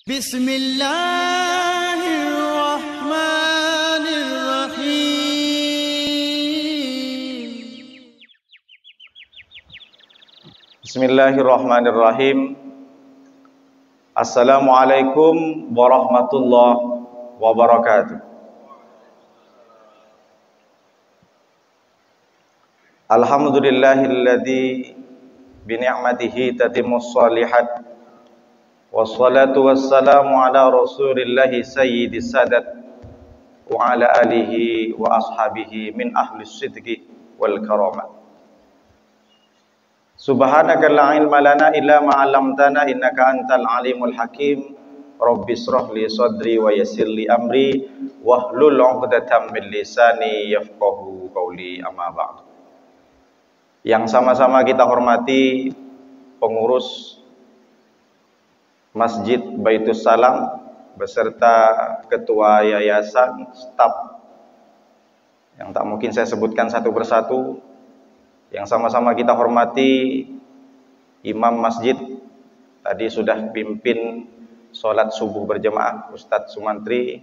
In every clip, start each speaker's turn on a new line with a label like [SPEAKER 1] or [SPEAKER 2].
[SPEAKER 1] Bismillahirrahmanirrahim. Bismillahirrahmanirrahim. Assalamualaikum warahmatullahi wabarakatuh. Alhamdulillahilladzi bini'matihi tatimmus shalihat. Wassalatu wassalamu ala rasulillahi sayyidis sadat wa ala alihi wa ashabihi min ahlis sidqi wal karamah. Subhanaka la ilma lana illa ma 'allamtana innaka antal alimul hakim. Rabbi shrah li sadri wa yassir li amri wahlul 'uqdatam min lisani yafqahu qawli, amma ba'du. Yang sama-sama kita hormati pengurus Masjid Baitus Salam beserta ketua yayasan, staf yang tak mungkin saya sebutkan satu persatu. Yang sama-sama kita hormati imam masjid, tadi sudah pimpin sholat subuh berjemaah Ustadz Sumantri,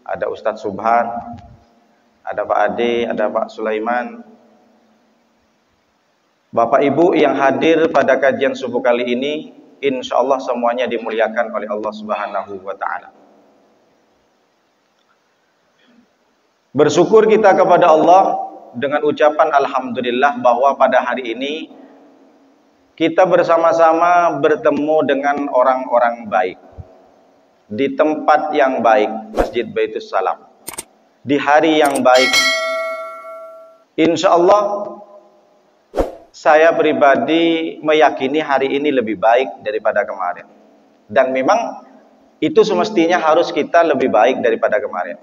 [SPEAKER 1] ada Ustadz Subhan, ada Pak Ade, ada Pak Sulaiman. Bapak Ibu yang hadir pada kajian subuh kali ini, insya Allah semuanya dimuliakan oleh Allah Subhanahu wa Ta'ala. Bersyukur kita kepada Allah dengan ucapan alhamdulillah bahwa pada hari ini kita bersama-sama bertemu dengan orang-orang baik di tempat yang baik, Masjid Baitus Salam, di hari yang baik. Insya Allah saya pribadi meyakini hari ini lebih baik daripada kemarin. Dan memang itu semestinya harus kita lebih baik daripada kemarin.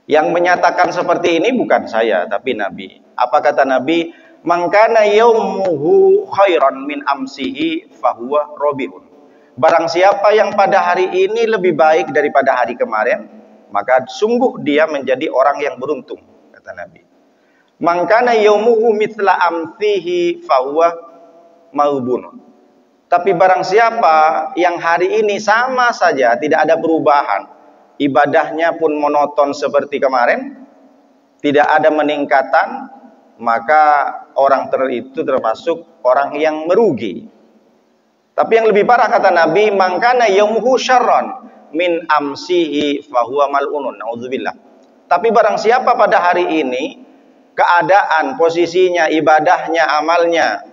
[SPEAKER 1] Yang menyatakan seperti ini bukan saya, tapi Nabi. Apa kata Nabi? Man kana yaumuhu khairan min amsihi fahuwa robihun. Barang siapa yang pada hari ini lebih baik daripada hari kemarin, maka sungguh dia menjadi orang yang beruntung, kata Nabi. Man kana yaumuhu mithla amsihi fahuwa maubun. Tapi barang siapa yang hari ini sama saja, tidak ada perubahan, ibadahnya pun monoton seperti kemarin, tidak ada meningkatan, maka orang itu termasuk orang yang merugi. Tapi yang lebih parah kata Nabi, man kana yaumuhu syarran min amsihi fahuwa mal'unun. Nauzubillah. Tapi barang siapa pada hari ini keadaan, posisinya, ibadahnya, amalnya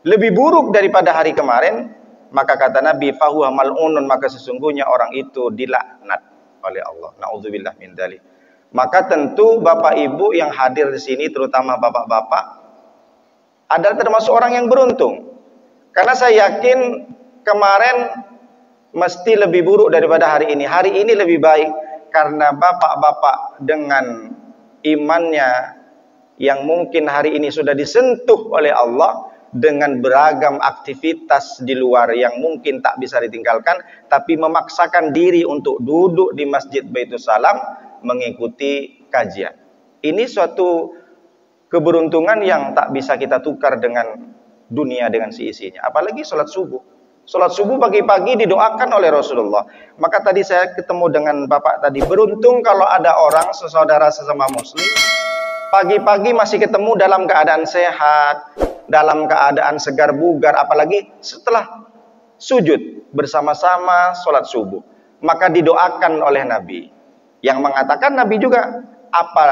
[SPEAKER 1] lebih buruk daripada hari kemarin, maka kata Nabi fahuwa mal'unun, maka sesungguhnya orang itu dilaknat oleh Allah. Nauzubillah min dzalik. Maka tentu Bapak Ibu yang hadir di sini, terutama bapak-bapak, adalah termasuk orang yang beruntung. Karena saya yakin kemarin mesti lebih buruk daripada hari ini. Hari ini lebih baik karena bapak-bapak dengan imannya yang mungkin hari ini sudah disentuh oleh Allah dengan beragam aktivitas di luar yang mungkin tak bisa ditinggalkan, tapi memaksakan diri untuk duduk di Masjid Baitus Salam mengikuti kajian. Ini suatu keberuntungan yang tak bisa kita tukar dengan dunia dengan seisinya. Apalagi sholat subuh. Sholat subuh pagi-pagi didoakan oleh Rasulullah. Maka tadi saya ketemu dengan Bapak tadi, beruntung kalau ada orang, sesaudara sesama muslim, pagi-pagi masih ketemu dalam keadaan sehat, dalam keadaan segar bugar, apalagi setelah sujud bersama-sama sholat subuh. Maka didoakan oleh Nabi. Yang mengatakan Nabi juga, apa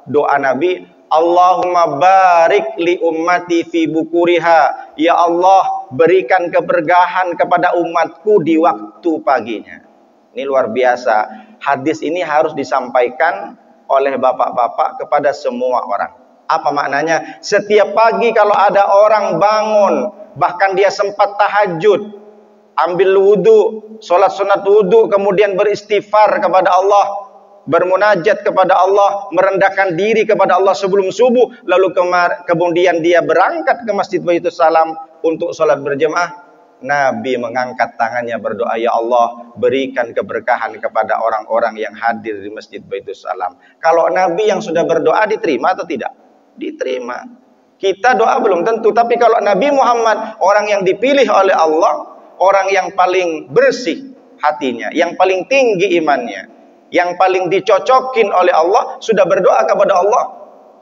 [SPEAKER 1] doa Nabi? Allahumma barik li ummati fi bukuriha. Ya Allah, berikan keberkahan kepada umatku di waktu paginya. Ini luar biasa. Hadis ini harus disampaikan oleh bapak-bapak kepada semua orang. Apa maknanya? Setiap pagi kalau ada orang bangun, bahkan dia sempat tahajud, ambil wudhu, sholat sunat wudhu, kemudian beristighfar kepada Allah, bermunajat kepada Allah, merendahkan diri kepada Allah sebelum subuh, lalu kemudian dia berangkat ke Masjid Baitus Salam untuk sholat berjemaah. Nabi mengangkat tangannya berdoa, ya Allah, berikan keberkahan kepada orang-orang yang hadir di Masjid Baitus Salam. Kalau Nabi yang sudah berdoa diterima atau tidak? Diterima. Kita doa belum tentu, tapi kalau Nabi Muhammad, orang yang dipilih oleh Allah, orang yang paling bersih, hatinya, yang paling tinggi imannya, yang paling dicocokin oleh Allah, sudah berdoa kepada Allah,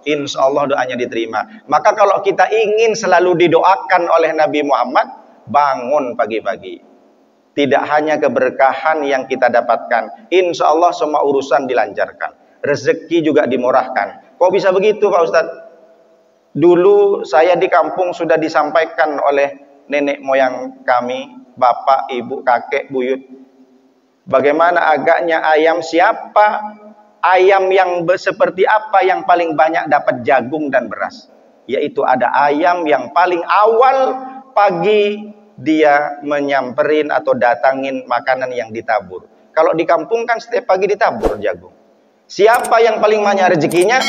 [SPEAKER 1] insya Allah doanya diterima. Maka kalau kita ingin selalu didoakan oleh Nabi Muhammad, bangun pagi-pagi. Tidak hanya keberkahan yang kita dapatkan, insya Allah semua urusan dilancarkan, rezeki juga dimurahkan. Kok bisa begitu Pak Ustadz? Dulu saya di kampung sudah disampaikan oleh nenek moyang kami, bapak, ibu, kakek, buyut, bagaimana agaknya ayam, siapa ayam yang seperti apa yang paling banyak dapat jagung dan beras. Yaitu ada ayam yang paling awal pagi dia menyamperin atau datangin makanan yang ditabur. Kalau di kampung kan setiap pagi ditabur jagung. Siapa yang paling banyak rezekinya,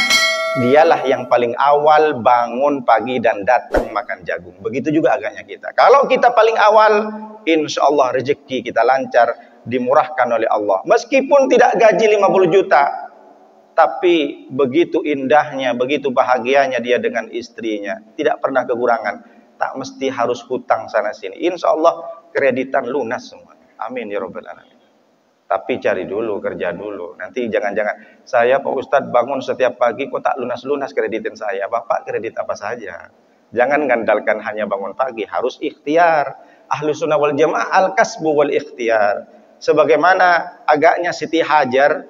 [SPEAKER 1] dialah yang paling awal bangun pagi dan datang makan jagung. Begitu juga agaknya kita. Kalau kita paling awal, insya Allah rezeki kita lancar, dimurahkan oleh Allah. Meskipun tidak gaji 50 juta, tapi begitu indahnya, begitu bahagianya dia dengan istrinya, tidak pernah kekurangan. Tak mesti harus hutang sana sini. Insya Allah kreditan lunas semua. Amin ya Rabbal Alamin. Tapi cari dulu, kerja dulu. Nanti jangan-jangan saya Pak Ustadz bangun setiap pagi kok tak lunas-lunas kreditin saya. Bapak kredit apa saja. Jangan ngandalkan hanya bangun pagi, harus ikhtiar. Ahlus sunnah wal jamaah al-kasbu wal ikhtiar. Sebagaimana agaknya Siti Hajar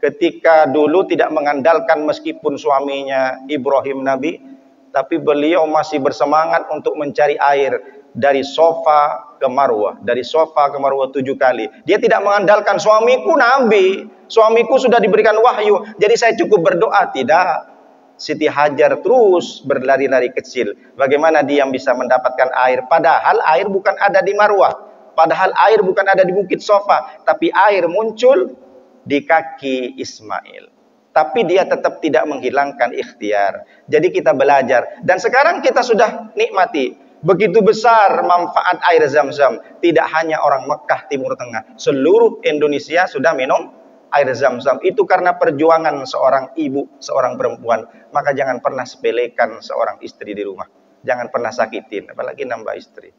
[SPEAKER 1] ketika dulu tidak mengandalkan meskipun suaminya Ibrahim Nabi, tapi beliau masih bersemangat untuk mencari air dari Sofa ke Marwah, dari Sofa ke Marwah 7 kali. Dia tidak mengandalkan suamiku Nabi, suamiku sudah diberikan wahyu, jadi saya cukup berdoa. Tidak. Siti Hajar terus berlari-lari kecil. Bagaimana dia bisa mendapatkan air? Padahal air bukan ada di Marwah, padahal air bukan ada di Bukit Sofa, tapi air muncul di kaki Ismail. Tapi dia tetap tidak menghilangkan ikhtiar. Jadi kita belajar. Dan sekarang kita sudah nikmati. Begitu besar manfaat air Zam-Zam. Tidak hanya orang Mekah Timur Tengah. Seluruh Indonesia sudah minum air Zam-Zam. Itu karena perjuangan seorang ibu, seorang perempuan. Maka jangan pernah sepelekan seorang istri di rumah. Jangan pernah sakitin. Apalagi nambah istri.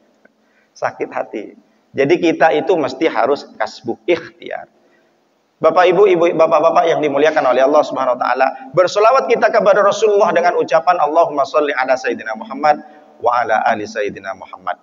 [SPEAKER 1] Sakit hati. Jadi kita itu mesti harus kasbuh ikhtiar. Bapak ibu, bapak-bapak yang dimuliakan oleh Allah Subhanahu wa taala, bersolawat kita kepada Rasulullah dengan ucapan Allahumma sholli ala sayyidina Muhammad wa ala ali sayyidina Muhammad.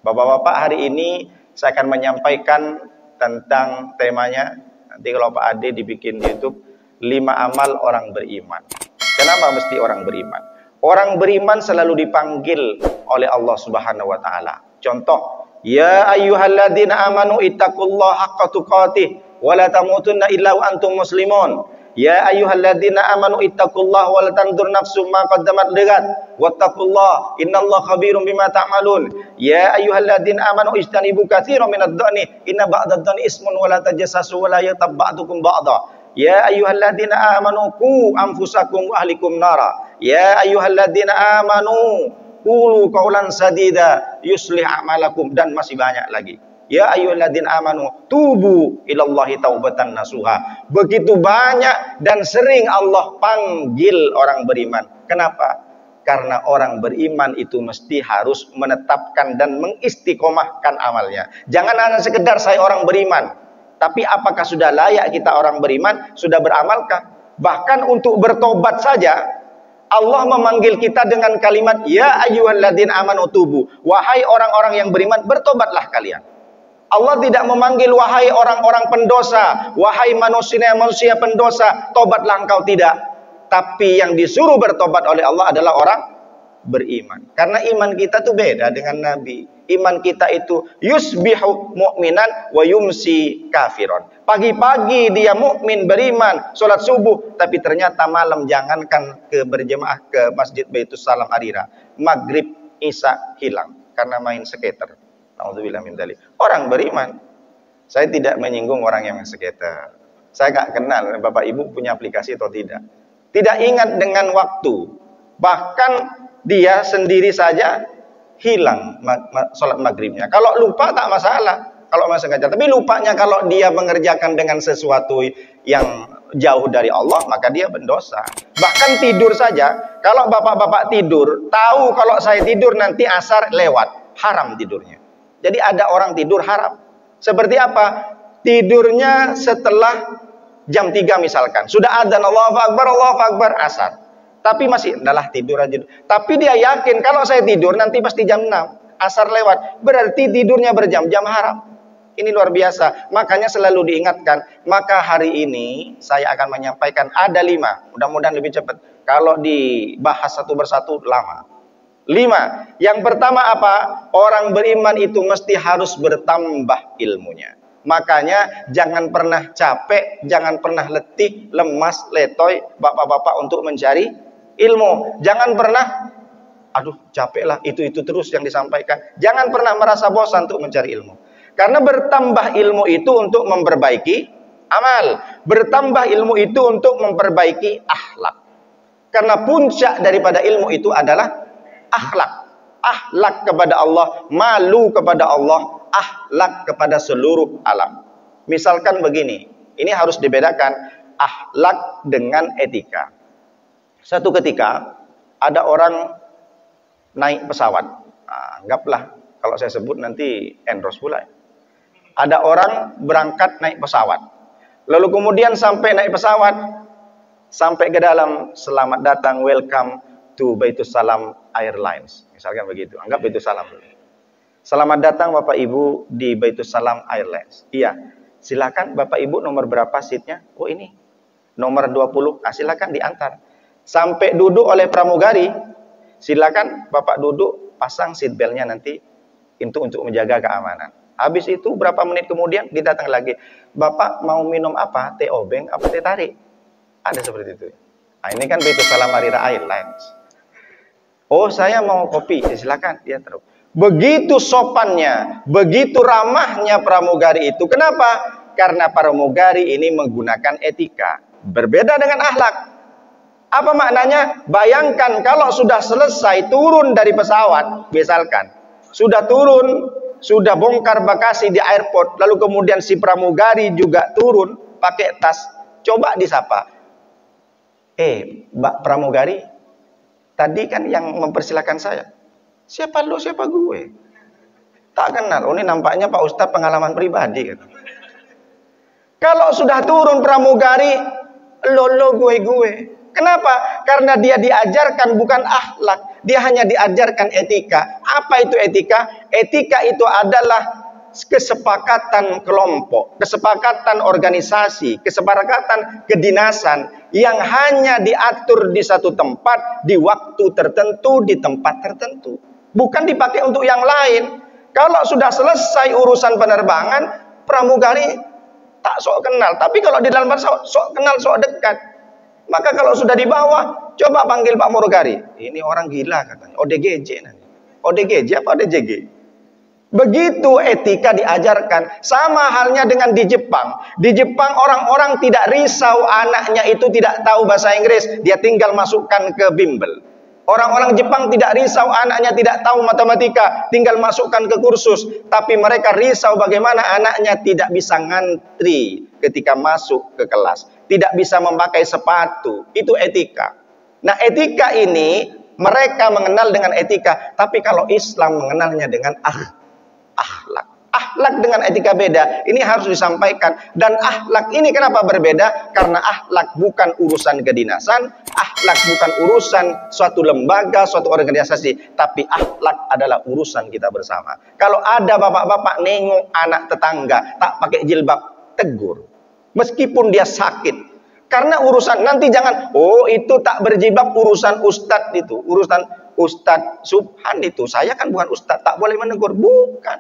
[SPEAKER 1] Bapak-bapak, hari ini saya akan menyampaikan tentang temanya, nanti kalau Pak Ade dibikin di YouTube, 5 amal orang beriman. Kenapa mesti orang beriman? Orang beriman selalu dipanggil oleh Allah Subhanahu wa taala. Contoh, ya ayyuhalladzina amanu ittaqullaha haqqa tuqatih wala tamutunna illa wa antum muslimun. Ya ayyuhalladzina amanu ittaqullaha wal tanzur nafsum ma qaddamat ligat wattaqullaha innallaha khabirum bima ta'malun. Ya ayyuhalladzina amanu ijtanibu katsiran minadh-dhanni inna ba'dadh-dhanni ismun wa la tajassasu wa la yaghtab ba'dukum ba'dha. Ya ayyuhalladzina amanu qu anfusakum wa ahlikum nara. Ya ayyuhalladzina amanu qulu qawlan sadida yuslih a'malakum, dan masih banyak lagi. Ya ayyuhalladzina amanu tubu ilallahi taubatan nasuha. Begitu banyak dan sering Allah panggil orang beriman. Kenapa? Karena orang beriman itu mesti harus menetapkan dan mengistiqomahkan amalnya. Jangan hanya sekedar saya orang beriman, tapi apakah sudah layak kita orang beriman? Sudah beramalkah? Bahkan untuk bertobat saja Allah memanggil kita dengan kalimat ya ayyuhalladzina amanu tubu. Wahai orang-orang yang beriman, bertobatlah kalian. Allah tidak memanggil wahai orang-orang pendosa, wahai manusia pendosa, tobatlah engkau, tidak. Tapi yang disuruh bertobat oleh Allah adalah orang beriman. Karena iman kita itu beda dengan Nabi. Iman kita itu yusbihu mu'minan wa yumsi kafiron. Pagi-pagi dia mukmin beriman, sholat subuh, tapi ternyata malam jangankan ke berjemaah ke Masjid Baitus Salam Harira, maghrib isya hilang karena main skater. Alhamdulillah min dzalik. Orang beriman. Saya tidak menyinggung orang yang skater. Saya nggak kenal Bapak Ibu punya aplikasi atau tidak. Tidak ingat dengan waktu. Bahkan dia sendiri saja hilang sholat maghribnya. Kalau lupa tak masalah. Kalau masih sengaja. Tapi lupanya kalau dia mengerjakan dengan sesuatu yang jauh dari Allah, maka dia berdosa. Bahkan tidur saja. Kalau bapak-bapak tidur, tahu kalau saya tidur nanti asar lewat, haram tidurnya. Jadi ada orang tidur haram. Seperti apa? tidurnya setelah jam 3 misalkan. Sudah adzan Allahu Akbar, asar. Tapi masih adalah tidur aja. Tapi dia yakin kalau saya tidur nanti pasti jam 6, asar lewat. Berarti tidurnya berjam-jam haram. Ini luar biasa. Makanya selalu diingatkan. Maka hari ini saya akan menyampaikan ada 5. Mudah-mudahan lebih cepat. Kalau dibahas satu persatu lama. 5. Yang pertama apa? Orang beriman itu mesti harus bertambah ilmunya. Makanya jangan pernah capek, jangan pernah letih, lemas, letoy bapak-bapak untuk mencari ilmu. Jangan pernah aduh capek lah, itu terus yang disampaikan. Jangan pernah merasa bosan untuk mencari ilmu. Karena bertambah ilmu itu untuk memperbaiki amal. Bertambah ilmu itu untuk memperbaiki akhlak. Karena puncak daripada ilmu itu adalah akhlak. Akhlak kepada Allah, malu kepada Allah, akhlak kepada seluruh alam. Misalkan begini, ini harus dibedakan akhlak dengan etika. Satu ketika ada orang naik pesawat. Nah, anggaplah kalau saya sebut nanti endorse pula. Ada orang berangkat naik pesawat. Lalu kemudian sampai naik pesawat, sampai ke dalam, selamat datang, welcome to Baitus Salam Airlines. Misalkan begitu. Anggap Baitus Salam dulu. Selamat datang Bapak Ibu di Baitus Salam Airlines. Iya. Silakan Bapak Ibu nomor berapa seatnya? Oh ini. Nomor 20. Nah, silakan diantar. Sampai duduk oleh pramugari. Silakan Bapak duduk, pasang seat beltnya nanti untuk menjaga keamanan. Habis itu berapa menit kemudian didatang lagi. Bapak mau minum apa? Teh obeng apa teh tarik? Ada seperti itu. Nah, ini kan Baitus Salam Airlines. Oh, saya mau kopi. Ya, silakan. Ya, terus. Begitu sopannya, begitu ramahnya pramugari itu. Kenapa? Karena pramugari ini menggunakan etika. Berbeda dengan akhlak. Apa maknanya? Bayangkan kalau sudah selesai turun dari pesawat, misalkan. Sudah turun, sudah bongkar bagasi di airport, lalu kemudian si pramugari juga turun pakai tas. Coba disapa. Mbak pramugari, tadi kan yang mempersilahkan saya. Siapa lu, siapa gue? Tak kenal. Oh, ini nampaknya Pak Ustadz pengalaman pribadi. Kalau sudah turun pramugari, lo gue. Kenapa? Karena dia diajarkan bukan akhlak. Dia hanya diajarkan etika. Apa itu etika? Etika itu adalah kesepakatan kelompok, kesepakatan organisasi, kesepakatan kedinasan yang hanya diatur di satu tempat, di waktu tertentu, di tempat tertentu. Bukan dipakai untuk yang lain. Kalau sudah selesai urusan penerbangan, pramugari tak sok kenal. Tapi kalau di dalam pesawat sok kenal, sok dekat. Maka kalau sudah di bawah, coba panggil Pak Pramugari. Ini orang gila katanya. ODGJ nanti. ODGJ apa ODGJ? Begitu etika diajarkan. Sama halnya dengan di Jepang. Di Jepang orang-orang tidak risau anaknya itu tidak tahu bahasa Inggris. Dia tinggal masukkan ke bimbel. Orang-orang Jepang tidak risau anaknya tidak tahu matematika. Tinggal masukkan ke kursus. Tapi mereka risau bagaimana anaknya tidak bisa ngantri ketika masuk ke kelas. Tidak bisa memakai sepatu. Itu etika. Nah, etika ini mereka mengenal dengan etika. Tapi kalau Islam mengenalnya dengan akhlak. Akhlak dengan etika beda. Ini harus disampaikan. Dan akhlak ini kenapa berbeda? Karena akhlak bukan urusan kedinasan. Akhlak bukan urusan suatu lembaga, suatu organisasi. Tapi akhlak adalah urusan kita bersama. Kalau ada bapak-bapak nengok anak tetangga tak pakai jilbab, tegur. Meskipun dia sakit. Karena urusan, nanti jangan, oh itu tak berjilbab urusan ustadz itu. Urusan Ustadz Subhan itu. Saya kan bukan ustadz, tak boleh menegur. Bukan.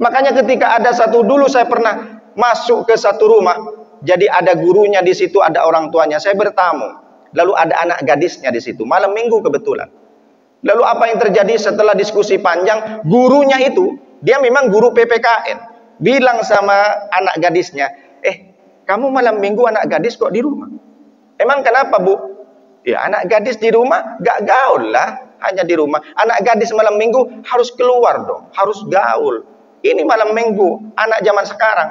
[SPEAKER 1] Makanya ketika ada satu, dulu saya pernah masuk ke satu rumah. Jadi ada gurunya di situ, ada orang tuanya. Saya bertamu. Lalu ada anak gadisnya di situ. Malam minggu kebetulan. Lalu apa yang terjadi setelah diskusi panjang? Gurunya itu, dia memang guru PPKN. Bilang sama anak gadisnya, kamu malam minggu anak gadis kok di rumah? Emang kenapa, Bu? Ya, anak gadis di rumah gak gaul lah, hanya di rumah. Anak gadis malam minggu harus keluar dong, harus gaul. Ini malam minggu, anak zaman sekarang.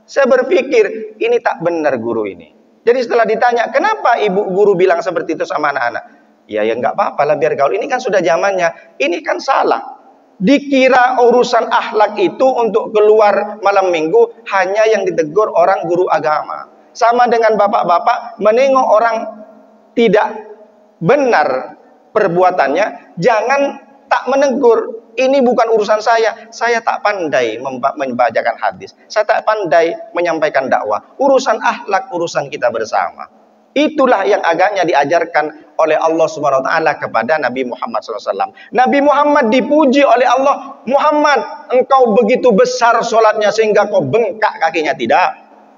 [SPEAKER 1] Saya berpikir, ini tak benar guru ini. Jadi setelah ditanya, kenapa ibu guru bilang seperti itu sama anak-anak? Ya nggak apa-apa lah biar gaul. Ini kan sudah zamannya. Ini kan salah. Dikira urusan akhlak itu untuk keluar malam minggu hanya yang ditegur orang guru agama. Sama dengan bapak-bapak menengok orang tidak benar perbuatannya, jangan tak menegur. Ini bukan urusan saya tak pandai membacakan hadis, saya tak pandai menyampaikan dakwah. Urusan akhlak, urusan kita bersama. Itulah yang agaknya diajarkan oleh Allah Subhanahu wa taala kepada Nabi Muhammad SAW. Nabi Muhammad dipuji oleh Allah. Muhammad, engkau begitu besar solatnya sehingga kau bengkak kakinya. Tidak.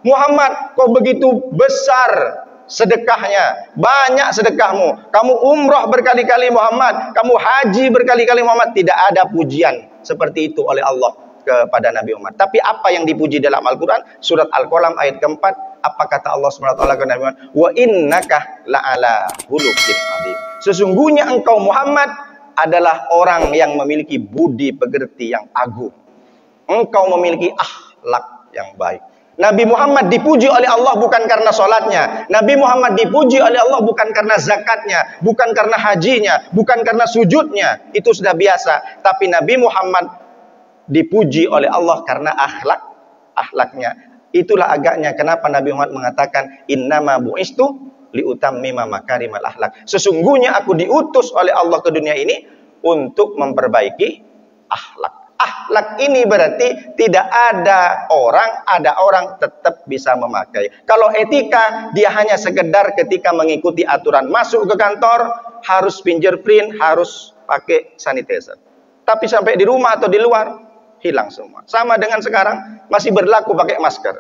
[SPEAKER 1] Muhammad, kau begitu besar sedekahnya, banyak sedekahmu. Kamu umrah berkali-kali Muhammad, kamu haji berkali-kali Muhammad. Tidak ada pujian seperti itu oleh Allah kepada Nabi Muhammad. Tapi apa yang dipuji dalam Al-Quran? Surat Al-Qalam ayat keempat. Apa kata Allah SWT kepada Nabi Muhammad? Wa innaka la'ala hulukin adzim. Sesungguhnya engkau Muhammad adalah orang yang memiliki budi pekerti yang agung. Engkau memiliki akhlak yang baik. Nabi Muhammad dipuji oleh Allah bukan karena sholatnya. Nabi Muhammad dipuji oleh Allah bukan karena zakatnya, bukan karena hajinya, bukan karena sujudnya. Itu sudah biasa. Tapi Nabi Muhammad dipuji oleh Allah karena akhlaknya. Itulah agaknya kenapa Nabi Muhammad mengatakan innama bu'istu liutammima makarimal akhlak. Sesungguhnya aku diutus oleh Allah ke dunia ini untuk memperbaiki akhlak. Akhlak ini berarti tidak ada orang tetap bisa memakai. Kalau etika, dia hanya sekedar ketika mengikuti aturan. Masuk ke kantor, harus fingerprint, harus pakai sanitizer. Tapi sampai di rumah atau di luar, hilang semua. Sama dengan sekarang, masih berlaku pakai masker.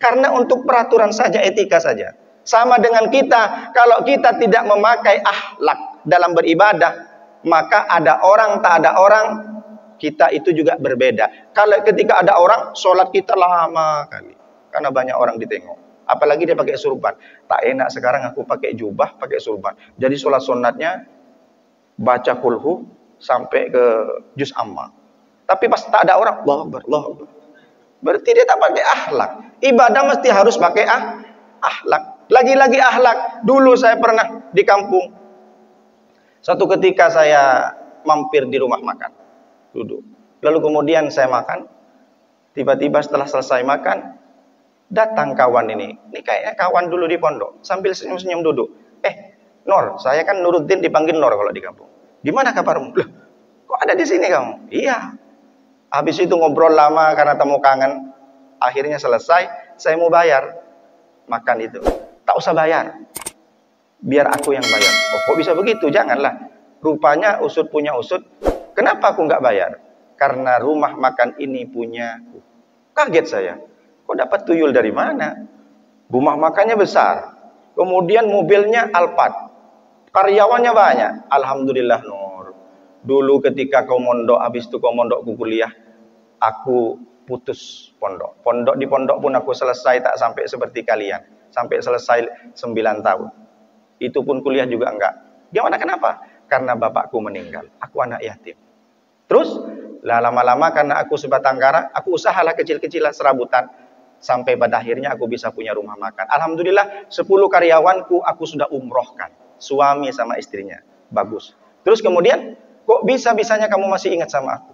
[SPEAKER 1] Karena untuk peraturan saja, etika saja. Sama dengan kita, kalau kita tidak memakai akhlak dalam beribadah, maka ada orang, tak ada orang, kita itu juga berbeda. Kalau ketika ada orang, sholat kita lama kali. Karena banyak orang ditengok. Apalagi dia pakai surban. Tak enak sekarang aku pakai jubah, pakai surban. Jadi sholat sunatnya, baca kulhu, sampai ke juz amma. Tapi pas tak ada orang, Allahu Akbar, Allahu Akbar. Berarti dia tak pakai akhlak. Ibadah mesti harus pakai akhlak. Lagi-lagi akhlak. Dulu saya pernah di kampung. Satu ketika saya mampir di rumah makan. Duduk. Lalu kemudian saya makan. Tiba-tiba setelah selesai makan, datang kawan ini. Ini kayaknya kawan dulu di pondok. Sambil senyum-senyum duduk. Nor, saya kan Nuruddin dipanggil Nor kalau di kampung. Gimana kabarmu? Loh, kok ada di sini kamu? Iya. Habis itu ngobrol lama karena temu kangen. Akhirnya selesai, saya mau bayar makan itu. Tak usah bayar. Biar aku yang bayar. Oh, kok bisa begitu? Janganlah. Rupanya usut punya usut. Kenapa aku nggak bayar? Karena rumah makan ini punya. Kaget saya. Kok dapat tuyul dari mana? Rumah makannya besar. Kemudian mobilnya Alphard. Karyawannya banyak. Alhamdulillah Nur. Dulu ketika kau mondok, habis itu kau mondok kuliah, aku putus pondok. Di pondok pun aku selesai tak sampai seperti kalian. Sampai selesai 9 tahun. Itu pun kuliah juga enggak. Gimana kenapa? Karena bapakku meninggal. Aku anak yatim. Terus, lama-lama karena aku sebatang kara, aku usahalah kecil-kecilan serabutan. Sampai pada akhirnya aku bisa punya rumah makan. Alhamdulillah 10 karyawanku aku sudah umrohkan. Suami sama istrinya. Bagus. Terus kemudian, kok bisa-bisanya kamu masih ingat sama aku?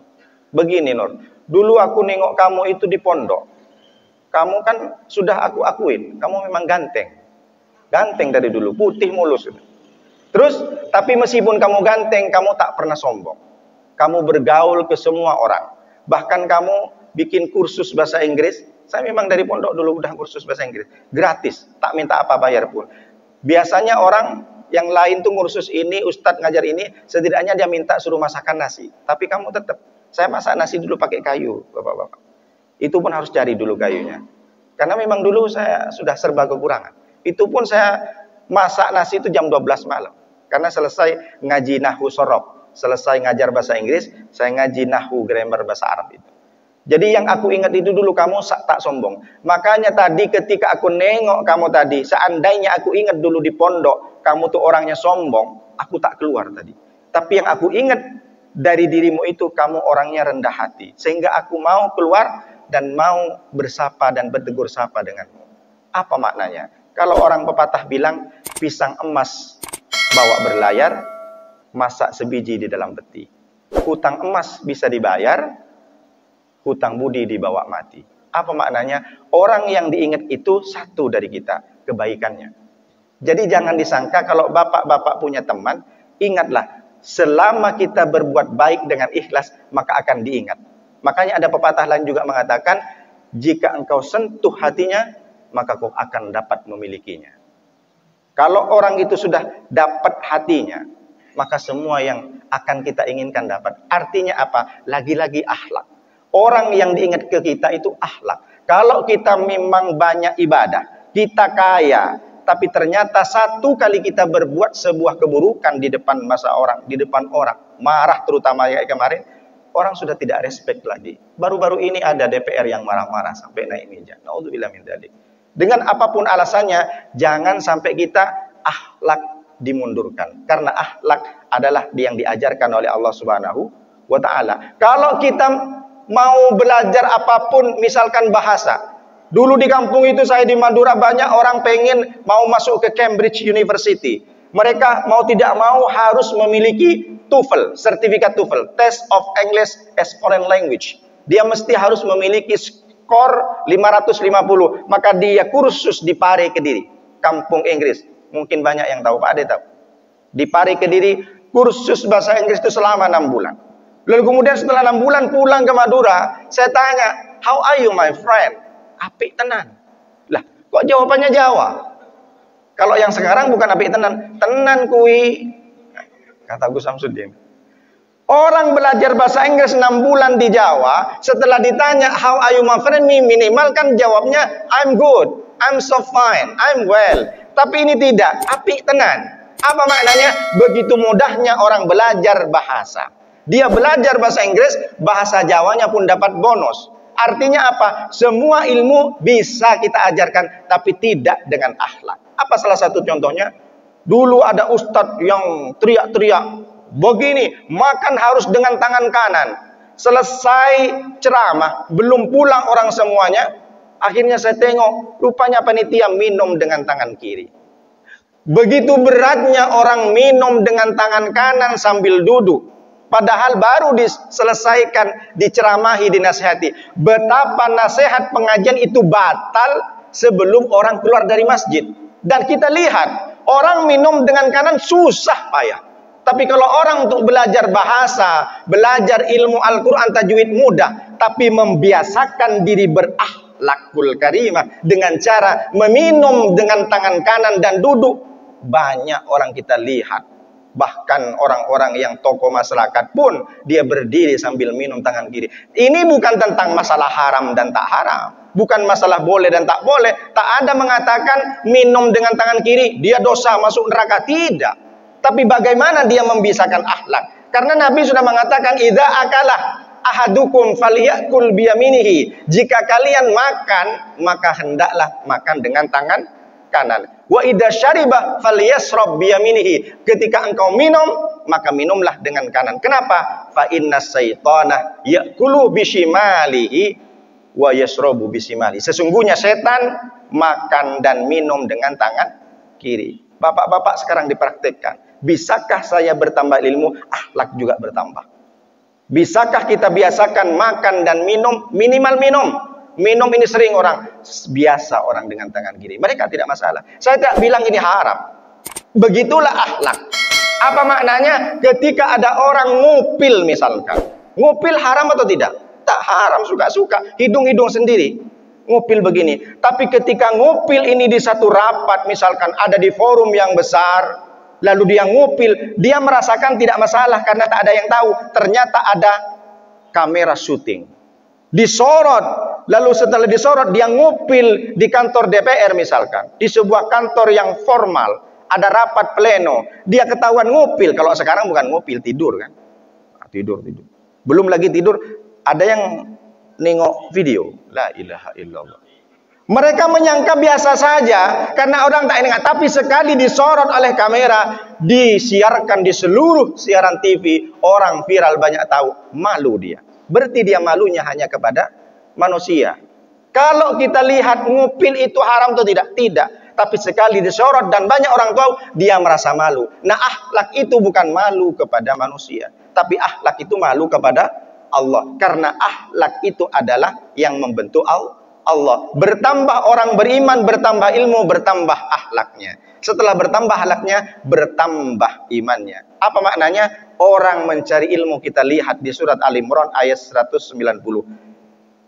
[SPEAKER 1] Begini Nur, dulu aku nengok kamu itu di pondok. Kamu kan sudah aku akuin, kamu memang ganteng. Ganteng dari dulu, putih mulus. Terus, tapi meskipun kamu ganteng, kamu tak pernah sombong. Kamu bergaul ke semua orang. Bahkan kamu bikin kursus bahasa Inggris. Saya memang dari pondok dulu udah kursus bahasa Inggris. Gratis, tak minta apa bayar pun. Biasanya orang yang lain tuh kursus ini, ustadz ngajar ini, setidaknya dia minta suruh masakan nasi. Tapi kamu tetap, saya masak nasi dulu pakai kayu, bapak-bapak. Itu pun harus cari dulu kayunya. Karena memang dulu saya sudah serba kekurangan. Itu pun saya masak nasi itu jam 12 malam. Karena selesai ngaji nahwu sorof, selesai ngajar bahasa Inggris, saya ngaji nahwu grammar bahasa Arab itu. Jadi yang aku ingat itu dulu kamu tak sombong. Makanya tadi ketika aku nengok kamu tadi, seandainya aku ingat dulu di pondok, kamu tuh orangnya sombong, aku tak keluar tadi. Tapi yang aku ingat dari dirimu itu, kamu orangnya rendah hati. Sehingga aku mau keluar dan mau bersapa dan bertegur sapa denganmu. Apa maknanya? Kalau orang pepatah bilang, pisang emas bawa berlayar, masak sebiji di dalam peti. hutang emas bisa dibayar, hutang budi dibawa mati. Apa maknanya? Orang yang diingat itu satu dari kita, kebaikannya. Jadi jangan disangka kalau bapak-bapak punya teman, ingatlah, selama kita berbuat baik dengan ikhlas, maka akan diingat. Makanya ada pepatah lain juga mengatakan, jika engkau sentuh hatinya, maka kau akan dapat memilikinya. Kalau orang itu sudah dapat hatinya, maka semua yang akan kita inginkan dapat. Artinya apa? Lagi-lagi akhlak. Orang yang diingat ke kita itu akhlak. Kalau kita memang banyak ibadah, kita kaya, tapi ternyata satu kali kita berbuat sebuah keburukan di depan orang, marah terutama kayak kemarin, orang sudah tidak respect lagi. Baru-baru ini ada DPR yang marah-marah sampai naik meja. Naudzubillah min dzalik. Dengan apapun alasannya, jangan sampai kita akhlak dimundurkan. Karena akhlak adalah yang diajarkan oleh Allah Subhanahu wa Ta'ala. Kalau kita mau belajar apapun, misalkan bahasa. Dulu di kampung itu saya di Madura banyak orang pengen mau masuk ke Cambridge University. Mereka mau tidak mau harus memiliki TOEFL, sertifikat TOEFL, Test of English as Foreign Language. Dia mesti harus memiliki skor 550. Maka dia kursus di Pare Kediri, kampung Inggris. Mungkin banyak yang tahu, Pak Ade tahu. Di Pare Kediri kursus bahasa Inggris itu selama 6 bulan. Lalu kemudian setelah 6 bulan pulang ke Madura, saya tanya, "How are you my friend?" Apik tenan. Lah, kok jawabannya Jawa? Kalau yang sekarang bukan apik tenan, tenan kui. Kata Gus Samsudin. Orang belajar bahasa Inggris 6 bulan di Jawa, setelah ditanya, "How are you my friend?" minimal kan jawabnya, "I'm good, I'm so fine, I'm well." Tapi ini tidak, apik tenan. Apa maknanya? Begitu mudahnya orang belajar bahasa. Dia belajar bahasa Inggris, bahasa Jawanya pun dapat bonus. Artinya apa? Semua ilmu bisa kita ajarkan, tapi tidak dengan akhlak. Apa salah satu contohnya? Dulu ada ustadz yang teriak-teriak, begini, makan harus dengan tangan kanan. Selesai ceramah, belum pulang orang semuanya, akhirnya saya tengok, rupanya panitia minum dengan tangan kiri. Begitu beratnya orang minum dengan tangan kanan sambil duduk. Padahal baru diselesaikan, diceramahi, dinasihati. Betapa nasihat pengajian itu batal sebelum orang keluar dari masjid. Dan kita lihat, orang minum dengan kanan susah payah. Tapi kalau orang untuk belajar bahasa, belajar ilmu Al-Quran tajwid mudah. Tapi membiasakan diri berakhlakul karimah dengan cara meminum dengan tangan kanan dan duduk. Banyak orang kita lihat. Bahkan orang-orang yang tokoh masyarakat pun dia berdiri sambil minum tangan kiri. Ini bukan tentang masalah haram dan tak haram. Bukan masalah boleh dan tak boleh. Tak ada mengatakan minum dengan tangan kiri dia dosa masuk neraka. Tidak. Tapi bagaimana dia membiasakan akhlak? Karena Nabi sudah mengatakan, idza akalah ahadukum falyakul biyaminihi. Jika kalian makan, maka hendaklah makan dengan tangan kanan. Wa idza syariba falyasrab biyaminihi. Ketika engkau minum, maka minumlah dengan kanan. Kenapa? Fa innas syaitana ya'kulu bisimalihi wa yasrabu bisimali. Sesungguhnya setan makan dan minum dengan tangan kiri. Bapak-bapak sekarang dipraktikkan. Bisakah saya bertambah ilmu? Akhlak juga bertambah. Bisakah kita biasakan makan dan minum? Minimal minum. Minum ini sering orang biasa orang dengan tangan kiri. Mereka tidak masalah. Saya tidak bilang ini haram. Begitulah akhlak. Apa maknanya? Ketika ada orang ngupil misalkan. Ngupil haram atau tidak? Tak haram, suka-suka. Hidung-hidung sendiri. Ngupil begini. Tapi ketika ngupil ini di satu rapat, misalkan ada di forum yang besar, lalu dia ngupil, dia merasakan tidak masalah karena tak ada yang tahu. Ternyata ada kamera syuting. Disorot, lalu setelah disorot dia ngupil di kantor DPR misalkan, di sebuah kantor yang formal, ada rapat pleno, dia ketahuan ngupil. Kalau sekarang bukan ngupil, tidur kan, tidur. Belum lagi tidur, ada yang nengok video. La ilaha illallah. Mereka menyangka biasa saja karena orang tak ingat, tapi sekali disorot oleh kamera, disiarkan di seluruh siaran TV, orang viral banyak tahu, malu dia. Berarti dia malunya hanya kepada manusia. Kalau kita lihat ngupil itu haram atau tidak? Tidak. Tapi sekali disorot dan banyak orang tahu, dia merasa malu. Nah, akhlak itu bukan malu kepada manusia, tapi akhlak itu malu kepada Allah. Karena akhlak itu adalah yang membentuk Allah. Bertambah orang beriman, bertambah ilmu, bertambah akhlaknya. Setelah bertambah akhlaknya, bertambah imannya. Apa maknanya? Orang mencari ilmu, kita lihat di surat Al-Imran ayat 190.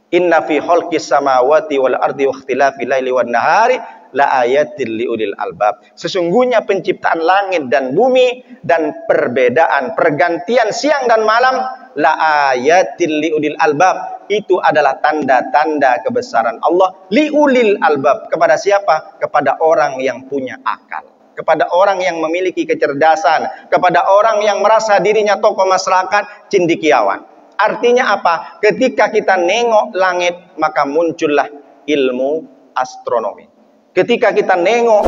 [SPEAKER 1] Inna fi khalqis samawati wal ardi wa ikhtilafil laili wan nahari la ayatil liulil albab. Sesungguhnya penciptaan langit dan bumi dan perbedaan pergantian siang dan malam la ayatil liulil albab, itu adalah tanda-tanda kebesaran Allah. Liulil albab, kepada siapa? Kepada orang yang punya akal, kepada orang yang memiliki kecerdasan, kepada orang yang merasa dirinya tokoh masyarakat, cendekiawan. Artinya apa? Ketika kita nengok langit, maka muncullah ilmu astronomi. Ketika kita nengok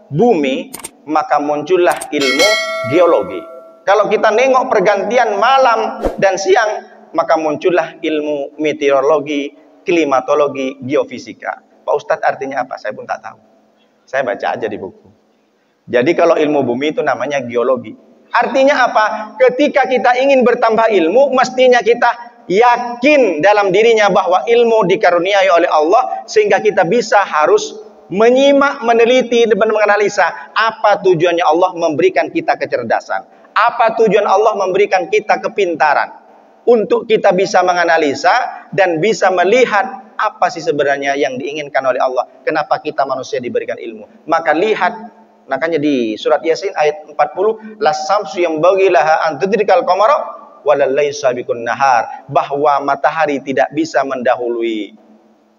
[SPEAKER 1] bumi, maka muncullah ilmu geologi. Kalau kita nengok pergantian malam dan siang, maka muncullah ilmu meteorologi, klimatologi, geofisika. Pak Ustadz, artinya apa? Saya pun tak tahu. Saya baca aja di buku. Jadi kalau ilmu bumi itu namanya geologi. Artinya apa? Ketika kita ingin bertambah ilmu, mestinya kita yakin dalam dirinya bahwa ilmu dikaruniai oleh Allah, sehingga kita bisa harus menyimak, meneliti, dan menganalisa apa tujuannya Allah memberikan kita kecerdasan, apa tujuan Allah memberikan kita kepintaran, untuk kita bisa menganalisa dan bisa melihat apa sih sebenarnya yang diinginkan oleh Allah. Kenapa kita manusia diberikan ilmu? Maka lihat, makanya di surat Yasin ayat 40, las-samsu yanbaghi laha an tudrikal qamara walal lail sabiqun nahar, bahwa matahari tidak bisa mendahului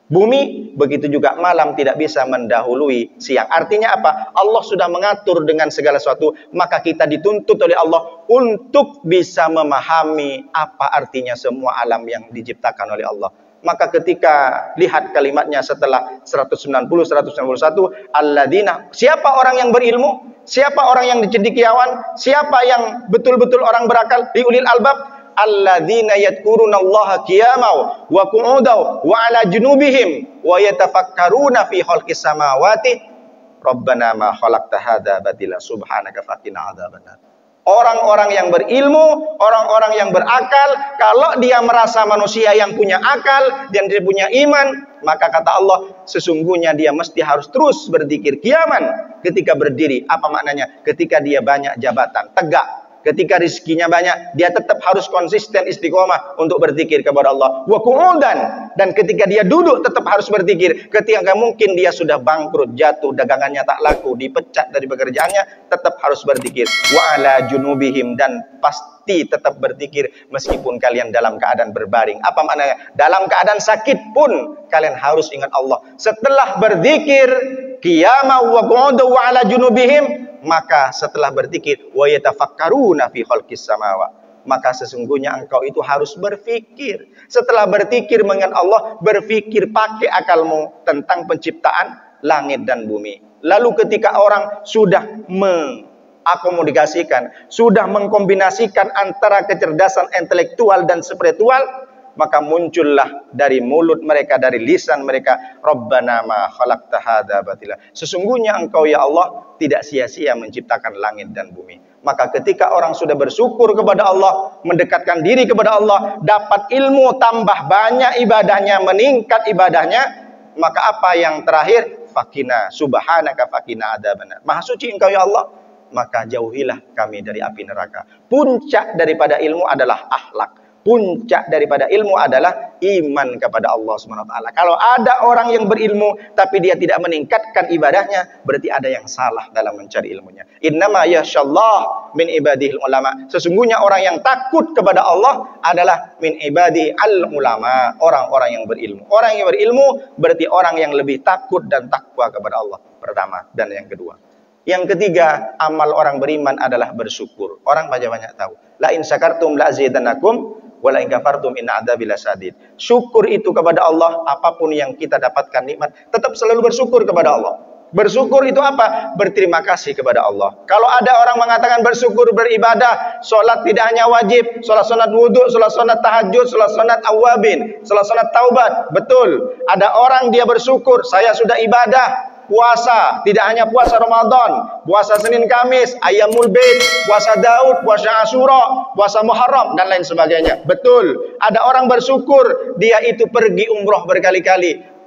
[SPEAKER 1] bumi, begitu juga malam tidak bisa mendahului siang. Artinya apa? Allah sudah mengatur dengan segala sesuatu, maka kita dituntut oleh Allah untuk bisa memahami apa artinya semua alam yang diciptakan oleh Allah. Maka ketika lihat kalimatnya setelah 190, 191, alladzina, siapa orang yang berilmu? Siapa orang yang dicendekiawan? Siapa yang betul-betul orang berakal? Liulil albab, alladzina yadhkurunallaha qiyaman wa qu'udan wa ala junubihim wa yatafakkaruna fi khalqis samawati rabbana ma khalaqta hadza batila subhanaka faqina adzabannar. Orang-orang yang berilmu, orang-orang yang berakal, kalau dia merasa manusia yang punya akal dan dia punya iman, maka kata Allah, sesungguhnya dia mesti harus terus berzikir. Qiyaman, ketika berdiri. Apa maknanya? Ketika dia banyak jabatan, tegak. Ketika rizkinya banyak, dia tetap harus konsisten istiqomah untuk berzikir kepada Allah. Wa qu'udan, dan ketika dia duduk tetap harus berzikir. Ketika mungkin dia sudah bangkrut, jatuh, dagangannya tak laku, dipecat dari pekerjaannya, tetap harus berzikir. Wa ala junubihim, dan pasti tetap berzikir meskipun kalian dalam keadaan berbaring. Apa maknanya? Dalam keadaan sakit pun kalian harus ingat Allah. Setelah berzikir qiyama wa qu'udan wa ala junubihim, maka setelah berzikir wa yatafakkaruna fi khalqis samawati, maka sesungguhnya engkau itu harus berfikir. Setelah berzikir mengingat Allah, berfikir pakai akalmu tentang penciptaan langit dan bumi. Lalu ketika orang sudah mengakomodasikan, sudah mengkombinasikan antara kecerdasan intelektual dan spiritual, maka muncullah dari mulut mereka, dari lisan mereka, Rabbana ma khalaqta hadza batila. Sesungguhnya engkau ya Allah tidak sia-sia menciptakan langit dan bumi. Maka ketika orang sudah bersyukur kepada Allah, mendekatkan diri kepada Allah, dapat ilmu, tambah banyak ibadahnya, meningkat ibadahnya, maka apa yang terakhir? Fakina subhanaka fakina adzabannar. Maha suci engkau ya Allah, maka jauhilah kami dari api neraka. Puncak daripada ilmu adalah akhlak. Puncak daripada ilmu adalah iman kepada Allah SWT. Kalau ada orang yang berilmu tapi dia tidak meningkatkan ibadahnya, berarti ada yang salah dalam mencari ilmunya. Innama yasyallah min ibadihil ulama. Sesungguhnya orang yang takut kepada Allah adalah min ibadihi al ulama, orang-orang yang berilmu. Orang yang berilmu berarti orang yang lebih takut dan takwa kepada Allah. Pertama, dan yang kedua. Yang ketiga, amal orang beriman adalah bersyukur. Orang banyak-banyak tahu. La in syakartum la azidannakum wala in kafartum inna adzabi lasyadid. Syukur itu kepada Allah, apapun yang kita dapatkan nikmat, tetap selalu bersyukur kepada Allah. Bersyukur itu apa? Berterima kasih kepada Allah. Kalau ada orang mengatakan bersyukur beribadah, sholat tidak hanya wajib, sholat wudhu, sholat tahajud, sholat awabin, sholat taubat. Betul. Ada orang dia bersyukur, saya sudah ibadah, puasa, tidak hanya puasa Ramadan, puasa Senin Kamis, Ayyamul Bid, puasa Daud, puasa Asyura, puasa Muharram dan lain sebagainya. Betul, ada orang bersyukur dia itu pergi umroh berkali-kali.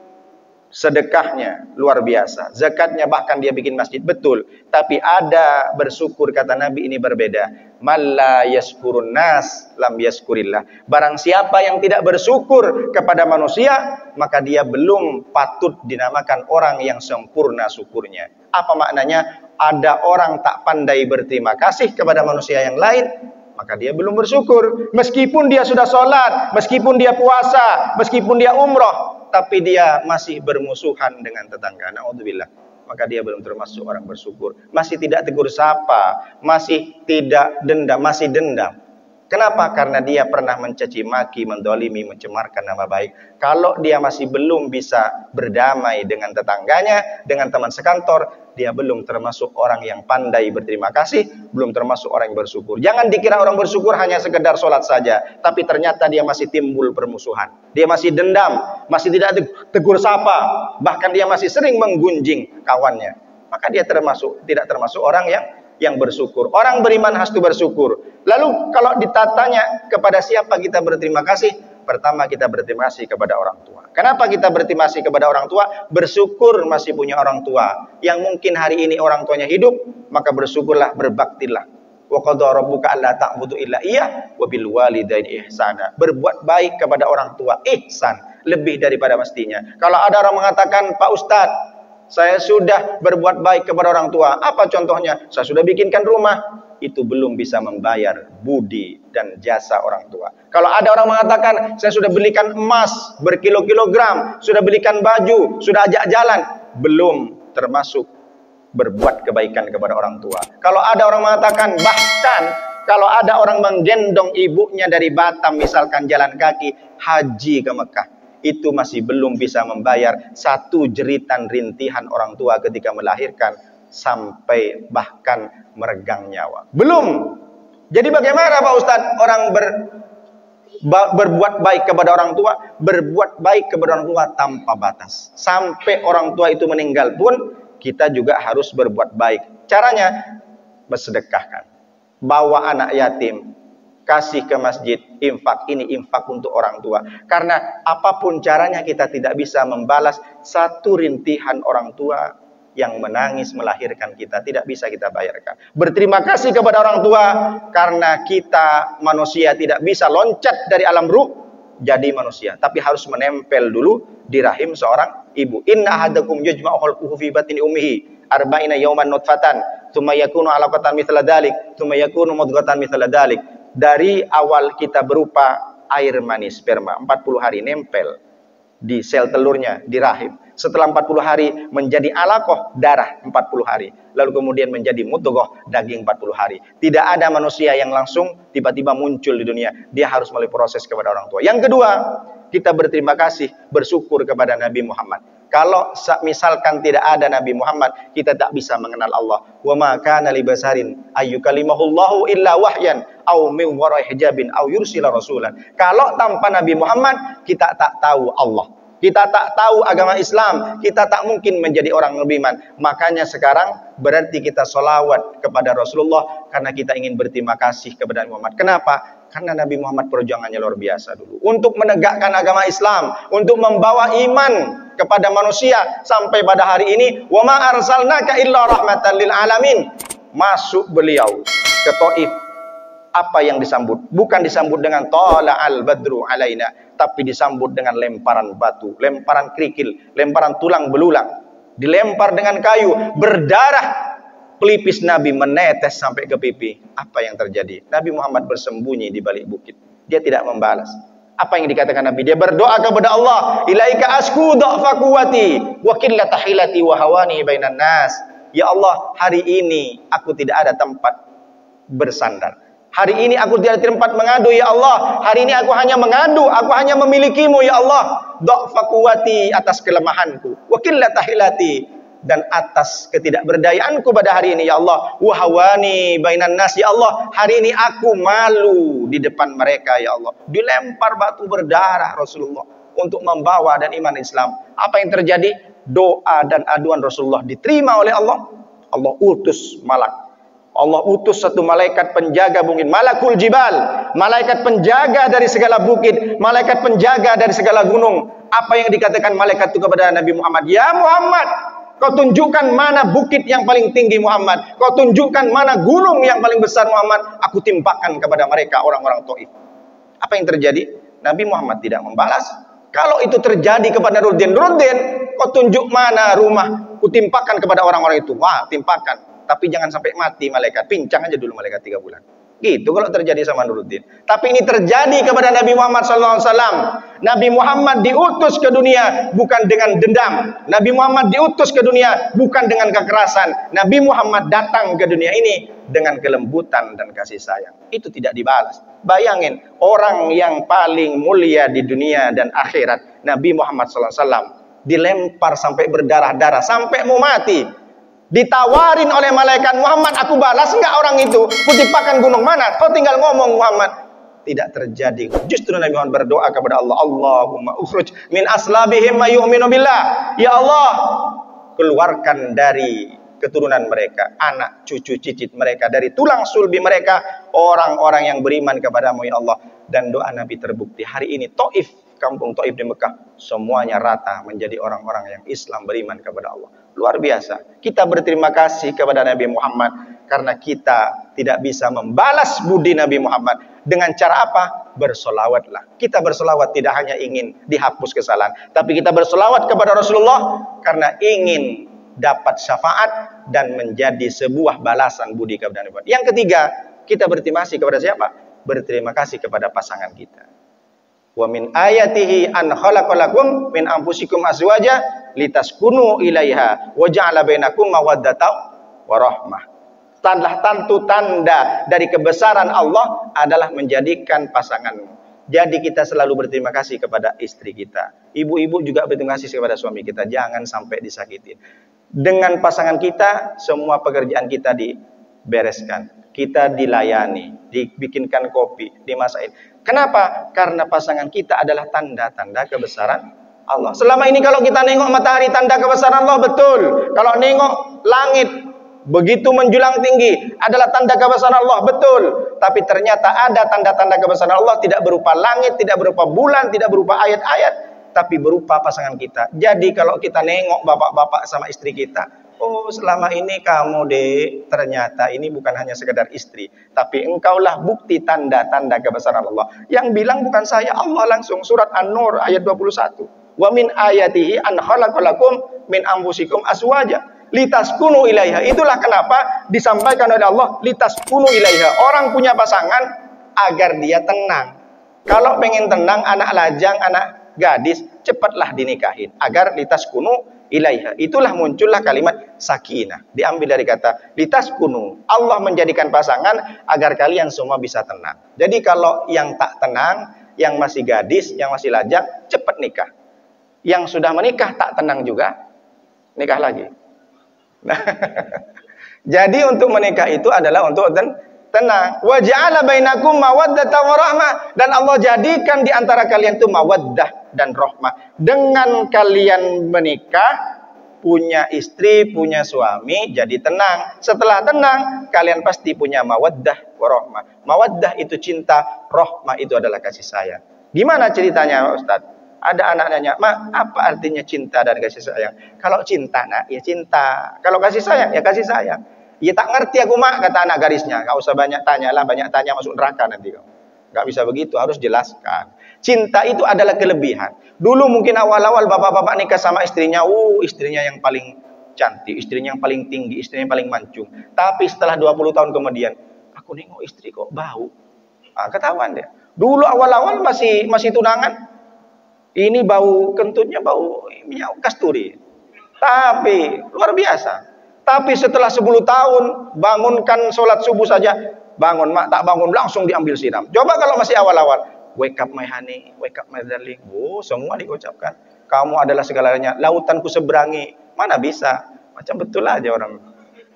[SPEAKER 1] Sedekahnya luar biasa, zakatnya bahkan dia bikin masjid, betul. Tapi ada bersyukur, kata Nabi, ini berbeda. Malla yaskurun nas lam yaskurillah. Barang siapa yang tidak bersyukur kepada manusia, maka dia belum patut dinamakan orang yang sempurna syukurnya. Apa maknanya? Ada orang tak pandai berterima kasih kepada manusia yang lain, maka dia belum bersyukur. Meskipun dia sudah sholat, meskipun dia puasa, meskipun dia umroh, tapi dia masih bermusuhan dengan tetangga, naudzubillah, maka dia belum termasuk orang bersyukur. Masih tidak tegur sapa, masih tidak dendam, masih dendam. Kenapa? Karena dia pernah mencaci maki, mendolimi, mencemarkan nama baik. Kalau dia masih belum bisa berdamai dengan tetangganya, dengan teman sekantor, dia belum termasuk orang yang pandai berterima kasih, belum termasuk orang yang bersyukur. Jangan dikira orang bersyukur hanya sekedar sholat saja, tapi ternyata dia masih timbul permusuhan. Dia masih dendam, masih tidak tegur sapa, bahkan dia masih sering menggunjing kawannya. Maka dia tidak termasuk orang yang bersyukur. Orang beriman harus bersyukur. Lalu kalau ditatanya kepada siapa kita berterima kasih, pertama kita berterima kasih kepada orang tua. Kenapa kita berterima kasih kepada orang tua? Bersyukur masih punya orang tua yang mungkin hari ini orang tuanya hidup, maka bersyukurlah, berbaktilah. Wa qadara rabbuka alla ta'budu illa iyyah wa bil walidaini ihsana. Berbuat baik kepada orang tua, ihsan, lebih daripada mestinya. Kalau ada orang mengatakan, Pak Ustadz, saya sudah berbuat baik kepada orang tua. Apa contohnya? Saya sudah bikinkan rumah. Itu belum bisa membayar budi dan jasa orang tua. Kalau ada orang mengatakan, saya sudah belikan emas berkilo-kilogram, sudah belikan baju, sudah ajak jalan, belum termasuk berbuat kebaikan kepada orang tua. Kalau ada orang mengatakan, bahkan kalau ada orang menggendong ibunya dari Batam, misalkan jalan kaki, haji ke Mekah, itu masih belum bisa membayar satu jeritan rintihan orang tua ketika melahirkan, sampai bahkan meregang nyawa. Belum. Jadi bagaimana Pak Ustadz orang berbuat baik kepada orang tua? Berbuat baik kepada orang tua tanpa batas. Sampai orang tua itu meninggal pun kita juga harus berbuat baik. Caranya bersedekahkan. Bawa anak yatim, kasih ke masjid, infak. Ini infak untuk orang tua. Karena apapun caranya kita tidak bisa membalas satu rintihan orang tua yang menangis melahirkan kita, tidak bisa kita bayarkan. Berterima kasih kepada orang tua karena kita manusia tidak bisa loncat dari alam ruh jadi manusia, tapi harus menempel dulu di rahim seorang ibu. Inna ahadakum yujma'u khalquhu fi batni ummihi arba'ina yawman nutfatan tsumma yakunu 'alaqatan mithla dzalik tsumma yakunu mudghatan mithla dzalik. Dari awal kita berupa air mani sperma, 40 hari nempel di sel telurnya di rahim. Setelah 40 hari menjadi alaqah, darah 40 hari. Lalu kemudian menjadi mudghah, daging 40 hari. Tidak ada manusia yang langsung tiba-tiba muncul di dunia. Dia harus melalui proses kepada orang tua. Yang kedua, kita berterima kasih, bersyukur kepada Nabi Muhammad. Kalau misalkan tidak ada Nabi Muhammad, kita tak bisa mengenal Allah. Wa ma kana li basarin ayyukalimahullahu illa wahyan aw min wara'i hijabin aw yursila rasulan. Kalau tanpa Nabi Muhammad, kita tak tahu Allah. Kita tak tahu agama Islam, kita tak mungkin menjadi orang beriman. Makanya sekarang berarti kita sholawat kepada Rasulullah karena kita ingin berterima kasih kepada Nabi Muhammad. Kenapa? Karena Nabi Muhammad perjuangannya luar biasa dulu. Untuk menegakkan agama Islam, untuk membawa iman kepada manusia sampai pada hari ini. Wa ma arsalnaka illa rahmatan lil alamin. Masuk beliau ke Taif. Apa yang disambut? Bukan disambut dengan tala al badru alaina, tapi disambut dengan lemparan batu, lemparan kerikil, lemparan tulang belulang, dilempar dengan kayu, berdarah, pelipis Nabi menetes sampai ke pipi. Apa yang terjadi? Nabi Muhammad bersembunyi di balik bukit. Dia tidak membalas. Apa yang dikatakan Nabi? Dia berdoa kepada Allah, ilaika asku dha'fa quwwati wa qillata hilati wa hawani bainan nas. Ya Allah, hari ini aku tidak ada tempat bersandar. Hari ini aku tidak ada tempat mengadu, ya Allah. Hari ini aku hanya mengadu, aku hanya memilikimu, ya Allah. Dha'fa quwwati, atas kelemahanku, wa qillata hilati, dan atas ketidakberdayaanku pada hari ini, ya Allah. Wa hawani bainan nas, ya Allah. Hari ini aku malu di depan mereka, ya Allah. Dilempar batu berdarah Rasulullah untuk membawa dan iman Islam. Apa yang terjadi? doa dan aduan Rasulullah diterima oleh Allah, Allah utus malak. Allah utus satu malaikat penjaga bukit, malakul jibal, malaikat penjaga dari segala bukit, malaikat penjaga dari segala gunung. Apa yang dikatakan malaikat itu kepada Nabi Muhammad? Ya Muhammad, kau tunjukkan mana bukit yang paling tinggi Muhammad, kau tunjukkan mana gunung yang paling besar Muhammad, aku timpakan kepada mereka orang-orang Taif. Apa yang terjadi? Nabi Muhammad tidak membalas. Kalau itu terjadi kepada Nuruddin, kau tunjuk mana rumah, ku timpakan kepada orang-orang itu. Wah, timpakan. Tapi jangan sampai mati malaikat, pincang aja dulu malaikat 3 bulan. Gitu kalau terjadi sama Nuruddin. Tapi ini terjadi kepada Nabi Muhammad SAW. Nabi Muhammad diutus ke dunia bukan dengan dendam. Nabi Muhammad diutus ke dunia bukan dengan kekerasan. Nabi Muhammad datang ke dunia ini dengan kelembutan dan kasih sayang. Itu tidak dibalas. Bayangin, orang yang paling mulia di dunia dan akhirat, Nabi Muhammad SAW, dilempar sampai berdarah-darah, sampai mau mati. Ditawarin oleh malaikat, Muhammad, aku balas enggak orang itu? Kutimpakan gunung mana? Kau tinggal ngomong Muhammad. Tidak terjadi. Justru Nabi Muhammad berdoa kepada Allah, Allahumma ukhruj min aslabihim ma yu'minu billah. Ya Allah, keluarkan dari keturunan mereka, anak, cucu, cicit mereka, dari tulang sulbi mereka, orang-orang yang beriman kepadamu ya Allah. Dan doa Nabi terbukti. Hari ini Taif, kampung Taif di Mekah, semuanya rata menjadi orang-orang yang Islam, beriman kepada Allah. Luar biasa. Kita berterima kasih kepada Nabi Muhammad karena kita tidak bisa membalas budi Nabi Muhammad. Dengan cara apa? Bersolawatlah. Kita bersolawat tidak hanya ingin dihapus kesalahan, tapi kita bersolawat kepada Rasulullah karena ingin dapat syafaat dan menjadi sebuah balasan budi kepada Nabi Muhammad. Yang ketiga, kita berterima kasih kepada siapa? Berterima kasih kepada pasangan kita. Wa min ayatihi an khalaqalakum min anfusikum azwaja litaskunu ilaiha wa ja'ala bainakum mawaddatan wa rahmah. Tanda dari kebesaran Allah adalah menjadikan pasanganmu. Jadi kita selalu berterima kasih kepada istri kita. Ibu-ibu juga berterima kasih kepada suami kita. Jangan sampai disakitin. Dengan pasangan kita, semua pekerjaan kita dibereskan. Kita dilayani, dibikinkan kopi, dimasakin. Kenapa? Karena pasangan kita adalah tanda-tanda kebesaran Allah. Selama ini kalau kita nengok matahari, tanda kebesaran Allah, betul. Kalau nengok langit, begitu menjulang tinggi, adalah tanda kebesaran Allah, betul. Tapi ternyata ada tanda-tanda kebesaran Allah, tidak berupa langit, tidak berupa bulan, tidak berupa ayat-ayat, tapi berupa pasangan kita. Jadi kalau kita nengok bapak-bapak sama istri kita, oh selama ini kamu dek, ternyata ini bukan hanya sekedar istri, tapi engkaulah bukti tanda-tanda kebesaran Allah. Yang bilang bukan saya, Allah langsung. Surat An-Nur ayat 21. Wa min ayatihi an khalaqalakum min anfusikum azwaja litaskunu ilaiha. Itulah kenapa disampaikan oleh Allah litaskunu ilaiha. Orang punya pasangan agar dia tenang. Kalau pengen tenang, anak lajang, anak gadis, cepatlah dinikahin agar litaskunu ilaiha. Itulah muncullah kalimat sakinah. Diambil dari kata litaskunu. Allah menjadikan pasangan agar kalian semua bisa tenang. Jadi kalau yang tak tenang, yang masih gadis, yang masih lajang, cepat nikah. Yang sudah menikah tak tenang juga, nikah lagi. Nah, jadi untuk menikah itu adalah untuk tenang. Wa ja'ala bainakum mawaddatan wa rahmah. Dan Allah jadikan di antara kalian itu mawaddah dan rahmah. Dengan kalian menikah, punya istri, punya suami, jadi tenang. Setelah tenang, kalian pasti punya mawaddah wa rahmah. Mawaddah itu cinta, rahmah itu adalah kasih sayang. Gimana ceritanya, Ustaz? Ada anak nanya, "Ma, apa artinya cinta dan kasih sayang?" Kalau cinta, nak, ya cinta. Kalau kasih sayang, ya kasih sayang. Ya tak ngerti aku, Mak, kata anak garisnya. Gak usah banyak tanya lah, banyak tanya masuk neraka nanti kamu. Gak bisa begitu, harus jelaskan. Cinta itu adalah kelebihan. Dulu mungkin awal-awal bapak-bapak nikah sama istrinya, istrinya yang paling cantik, istrinya yang paling tinggi, istrinya yang paling mancung. Tapi setelah 20 tahun kemudian, aku nengok istri kok bau. Ketahuan deh. Dulu awal-awal masih tunangan, ini bau kentutnya bau minyak kasturi. Tapi luar biasa. Tapi setelah 10 tahun, bangunkan sholat subuh saja, bangun, Mak, tak bangun, langsung diambil siram. Coba kalau masih awal-awal, wake up my honey, wake up my darling. Semua diucapkan. Kamu adalah segalanya, lautanku seberangi. Mana bisa? Macam betul aja orang.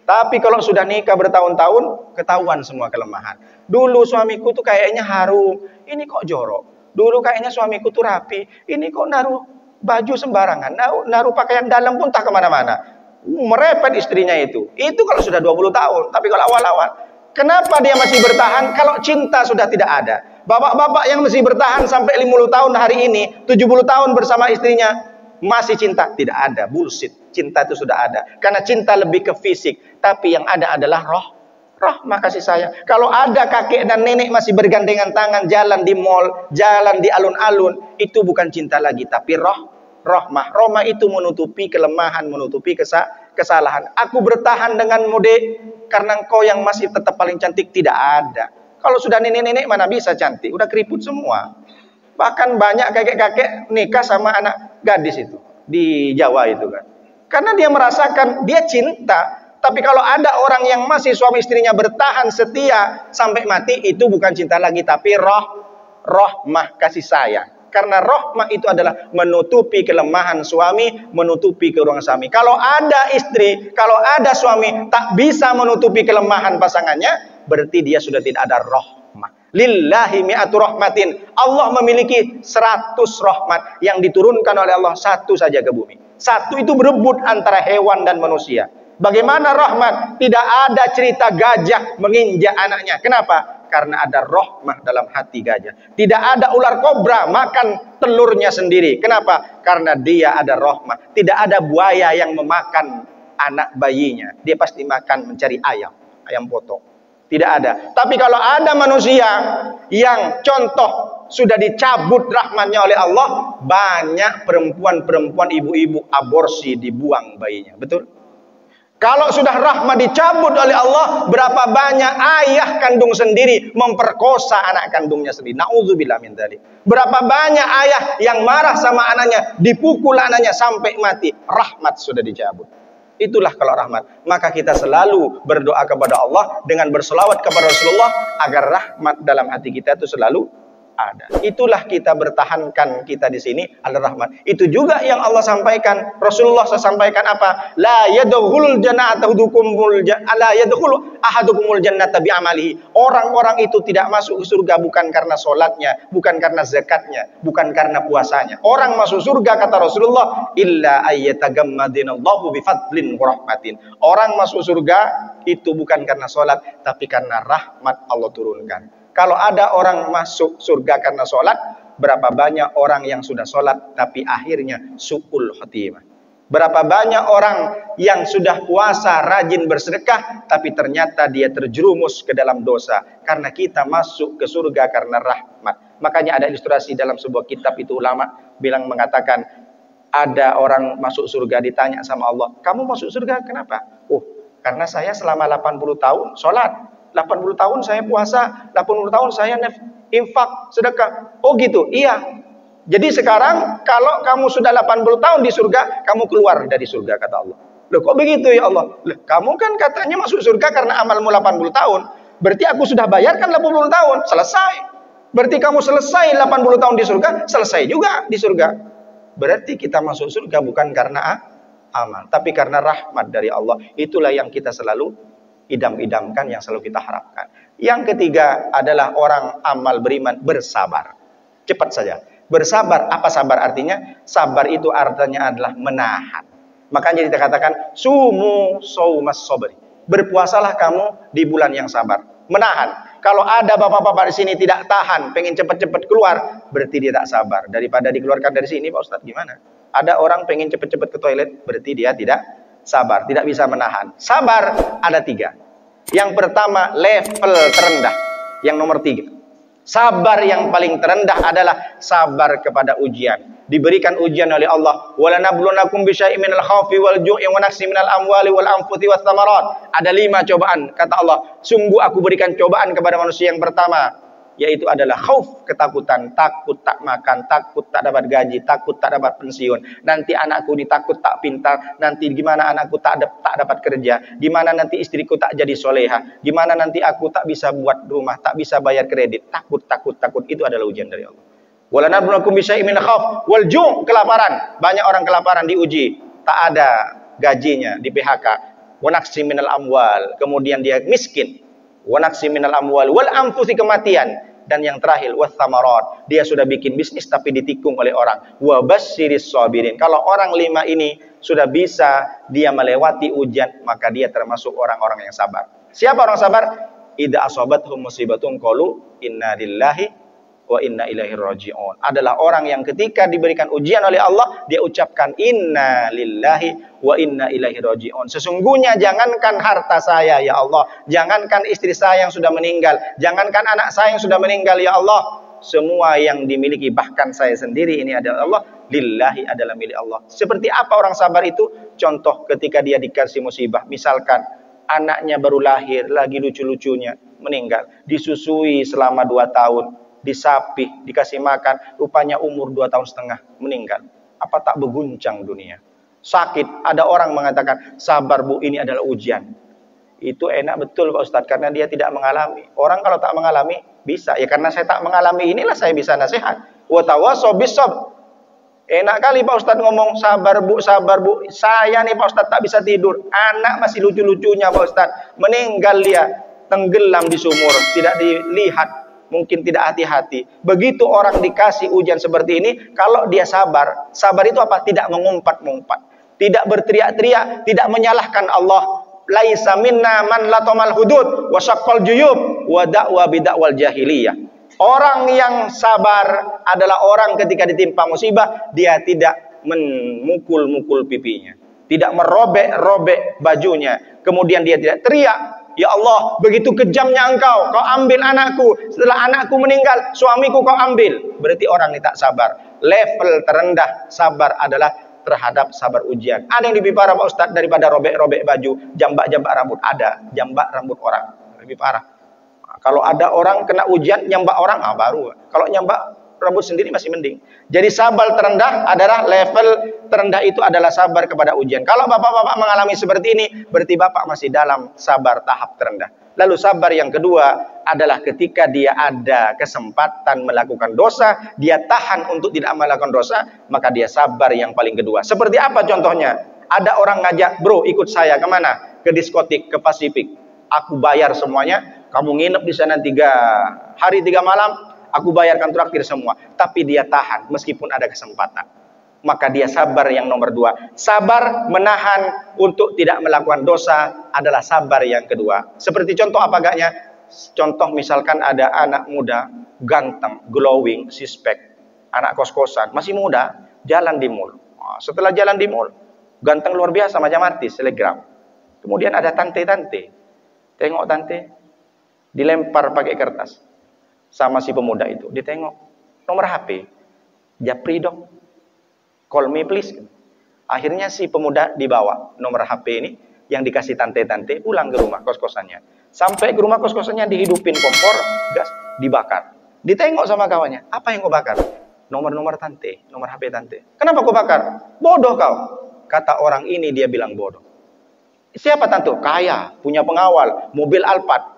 [SPEAKER 1] Tapi kalau sudah nikah bertahun-tahun, ketahuan semua kelemahan. Dulu suamiku tuh kayaknya harum, ini kok jorok. Dulu kayaknya suamiku tuh rapi, ini kok naruh Baju sembarangan, naruh pakaian dalam pun tak kemana-mana. Merepet istrinya itu. Itu kalau sudah 20 tahun. Tapi kalau awal-awal, kenapa dia masih bertahan kalau cinta sudah tidak ada? Bapak-bapak yang masih bertahan sampai 50 tahun hari ini, 70 tahun bersama istrinya, masih cinta? Tidak ada, bullshit. Cinta itu sudah ada. Karena cinta lebih ke fisik. Tapi yang ada adalah rahmah kasih sayang. Kalau ada kakek dan nenek masih bergandengan tangan, jalan di mall, jalan di alun-alun, itu bukan cinta lagi, tapi rahmah. Rahmah itu menutupi kelemahan, menutupi kesalahan. Aku bertahan denganmu, Dek, karena engkau yang masih tetap paling cantik. Tidak ada. Kalau sudah nenek-nenek mana bisa cantik, udah keriput semua. Bahkan banyak kakek-kakek nikah sama anak gadis itu di Jawa itu kan. Karena dia merasakan dia cinta. Tapi kalau ada orang yang masih suami istrinya bertahan setia sampai mati, itu bukan cinta lagi, tapi rahmah kasih sayang. Karena rahmah itu adalah menutupi kelemahan suami, menutupi kekurangan suami. Kalau ada istri, kalau ada suami tak bisa menutupi kelemahan pasangannya, berarti dia sudah tidak ada rahmah. Lillahi mi'atu rahmatin. Allah memiliki 100 rahmat yang diturunkan oleh Allah, satu saja ke bumi. Satu itu berebut antara hewan dan manusia. Bagaimana rahmat? Tidak ada cerita gajah menginjak anaknya. Kenapa? Karena ada rahmah dalam hati gajah. Tidak ada ular kobra makan telurnya sendiri. Kenapa? Karena dia ada rahmah. Tidak ada buaya yang memakan anak bayinya. Dia pasti makan mencari ayam potong. Tidak ada. Tapi kalau ada manusia yang contoh sudah dicabut rahmatnya oleh Allah, banyak perempuan-perempuan, ibu-ibu aborsi, dibuang bayinya. Betul? Kalau sudah rahmat dicabut oleh Allah, berapa banyak ayah kandung sendiri memperkosa anak kandungnya sendiri. Nauzubillah min dzalik. Berapa banyak ayah yang marah sama anaknya, dipukul anaknya sampai mati. Rahmat sudah dicabut. Itulah kalau rahmat. Maka kita selalu berdoa kepada Allah dengan berselawat kepada Rasulullah agar rahmat dalam hati kita itu selalu ada. Itulah kita bertahankan kita di sini adalah rahmat. Itu juga yang Allah sampaikan. Rasulullah sampaikan apa? La yadkhulul jannata ahadukumul jannata bi amalihi. Orang-orang itu tidak masuk ke surga bukan karena solatnya, bukan karena zakatnya, bukan karena puasanya. Orang masuk surga kata Rasulullah illa ayyatagammadinallahu bi fadlin wa rahmatin. Orang masuk surga itu bukan karena solat, tapi karena rahmat Allah turunkan. Kalau ada orang masuk surga karena sholat, berapa banyak orang yang sudah sholat tapi akhirnya su'ul khotimah. Berapa banyak orang yang sudah puasa, rajin bersedekah, tapi ternyata dia terjerumus ke dalam dosa. Karena kita masuk ke surga karena rahmat. Makanya ada ilustrasi dalam sebuah kitab itu ulama mengatakan, ada orang masuk surga ditanya sama Allah, kamu masuk surga kenapa? Oh, karena saya selama 80 tahun sholat. 80 tahun saya puasa, 80 tahun saya infak, sedekah. Oh gitu, iya. Jadi sekarang kalau kamu sudah 80 tahun di surga, kamu keluar dari surga kata Allah. Loh kok begitu ya Allah? Loh, kamu kan katanya masuk surga karena amalmu 80 tahun. Berarti aku sudah bayarkan 80 tahun, selesai. Berarti kamu selesai 80 tahun di surga, selesai juga di surga. Berarti kita masuk surga bukan karena amal, tapi karena rahmat dari Allah. Itulah yang kita selalu idam-idamkan, yang selalu kita harapkan. Yang ketiga adalah orang amal beriman bersabar. Cepat saja. Bersabar, apa sabar artinya? Sabar itu artinya adalah menahan. Makanya kita katakan sumu saumas sabri. Berpuasalah kamu di bulan yang sabar. Menahan. Kalau ada bapak-bapak di sini tidak tahan, pengen cepat-cepat keluar, berarti dia tak sabar. Daripada dikeluarkan dari sini, Pak Ustadz gimana? Ada orang pengen cepat-cepat ke toilet, berarti dia tidak sabar, tidak bisa menahan. Sabar ada 3. Yang pertama level terendah. Yang nomor 3. Sabar yang paling terendah adalah sabar kepada ujian. Diberikan ujian oleh Allah. Walanablunakum bisyai'in minal khaufi wal ju'i wa naqsin minal amwali wal anfusi was thamarat. Ada 5 cobaan kata Allah. Sungguh aku berikan cobaan kepada manusia. Yang pertama yaitu adalah khauf, ketakutan, takut tak makan, takut tak dapat gaji, takut tak dapat pensiun. Nanti anakku ditakut tak pintar, nanti gimana anakku tak dapat kerja, gimana nanti istriku tak jadi soleha, gimana nanti aku tak bisa buat rumah, tak bisa bayar kredit. Takut itu adalah ujian dari Allah. Walanablunakum bisyai'in minal khauf wal ju', kelaparan. Banyak orang kelaparan diuji, tak ada gajinya, di PHK. Wa naqsin minal amwal, kemudian dia miskin. Wa naqsin minal amwal wal anfusi, kematian. dan yang terakhir wathamarat, dia sudah bikin bisnis tapi ditikung oleh orang. Wa basyiris sabirin. Kalau orang 5 ini sudah bisa dia melewati ujian, maka dia termasuk orang-orang yang sabar. Siapa orang sabar? Idza asabathum musibatun qalu inna lillahi wa inna ilaihi raji'un. Adalah orang yang ketika diberikan ujian oleh Allah, dia ucapkan inna lillahi wa inna ilaihi raji'un. Sesungguhnya jangankan harta saya ya Allah, jangankan istri saya yang sudah meninggal, jangankan anak saya yang sudah meninggal ya Allah, semua yang dimiliki bahkan saya sendiri ini adalah Allah, lillahi adalah milik Allah. Seperti apa orang sabar itu? Contoh ketika dia dikasih musibah, misalkan anaknya baru lahir, lagi lucu-lucunya meninggal, disusui selama 2 tahun, disapih, dikasih makan, rupanya umur 2,5 tahun meninggal. Apa tak berguncang dunia? Sakit, ada orang mengatakan, sabar bu, ini adalah ujian. Itu enak betul Pak Ustadz, karena dia tidak mengalami. Orang kalau tak mengalami, bisa. Ya karena saya tak mengalami, inilah saya bisa nasihat. Wa tawassaw bis-sabr. Enak kali Pak Ustadz ngomong, sabar bu, sabar bu. Saya nih Pak Ustadz tak bisa tidur. Anak masih lucu-lucunya Pak Ustadz. Meninggal dia, tenggelam di sumur, tidak dilihat. Mungkin tidak hati-hati. Begitu orang dikasih ujian seperti ini, kalau dia sabar, sabar itu apa? Tidak mengumpat-ngumpat, tidak berteriak-teriak, tidak menyalahkan Allah. Laisa minna man latamal hudud wa syaqqal juyub wa da'wa bidakwal jahiliyah. Orang yang sabar adalah orang ketika ditimpa musibah, dia tidak memukul-mukul pipinya, tidak merobek-robek bajunya, kemudian dia tidak teriak, ya Allah, begitu kejamnya engkau, kau ambil anakku. Setelah anakku meninggal, suamiku kau ambil. Berarti orang ini tak sabar. Level terendah sabar adalah terhadap sabar ujian. Ada yang lebih parah Pak Ustadz daripada robek-robek baju, jambak-jambak rambut. Ada, jambak rambut orang. Lebih parah. Nah, kalau ada orang kena ujian, nyambak orang, baru. Kalau nyambak rambut sendiri masih mending. Jadi sabar terendah adalah level terendah itu adalah sabar kepada ujian. Kalau bapak-bapak mengalami seperti ini, berarti bapak masih dalam sabar tahap terendah. Lalu sabar yang kedua adalah ketika dia ada kesempatan melakukan dosa, dia tahan untuk tidak melakukan dosa, maka dia sabar yang paling kedua. Seperti apa contohnya? Ada orang ngajak, bro ikut saya kemana? Ke diskotik, ke Pasifik. Aku bayar semuanya, kamu nginep di sana 3 hari 3 malam, aku bayarkan traktir semua. Tapi dia tahan meskipun ada kesempatan. Maka dia sabar yang nomor 2. Sabar menahan untuk tidak melakukan dosa adalah sabar yang kedua. Seperti contoh apa agaknya? Contoh misalkan ada anak muda, ganteng, glowing, sispek, anak kos-kosan, masih muda, jalan di mall. Setelah jalan di mall, ganteng luar biasa macam artis, selegram. Kemudian ada tante-tante. Tengok tante, dilempar pakai kertas. Sama si pemuda itu, ditengok nomor HP, japri dong, call me please. Akhirnya si pemuda dibawa nomor HP ini yang dikasih tante-tante pulang ke rumah kos-kosannya. Sampai ke rumah kos-kosannya dihidupin kompor, gas, dibakar. Ditengok sama kawannya, apa yang kau bakar? Nomor-nomor tante, nomor HP tante. Kenapa kau bakar? Bodoh kau. Kata orang ini, dia bilang bodoh. Siapa tante? Kaya, punya pengawal, mobil Alphard.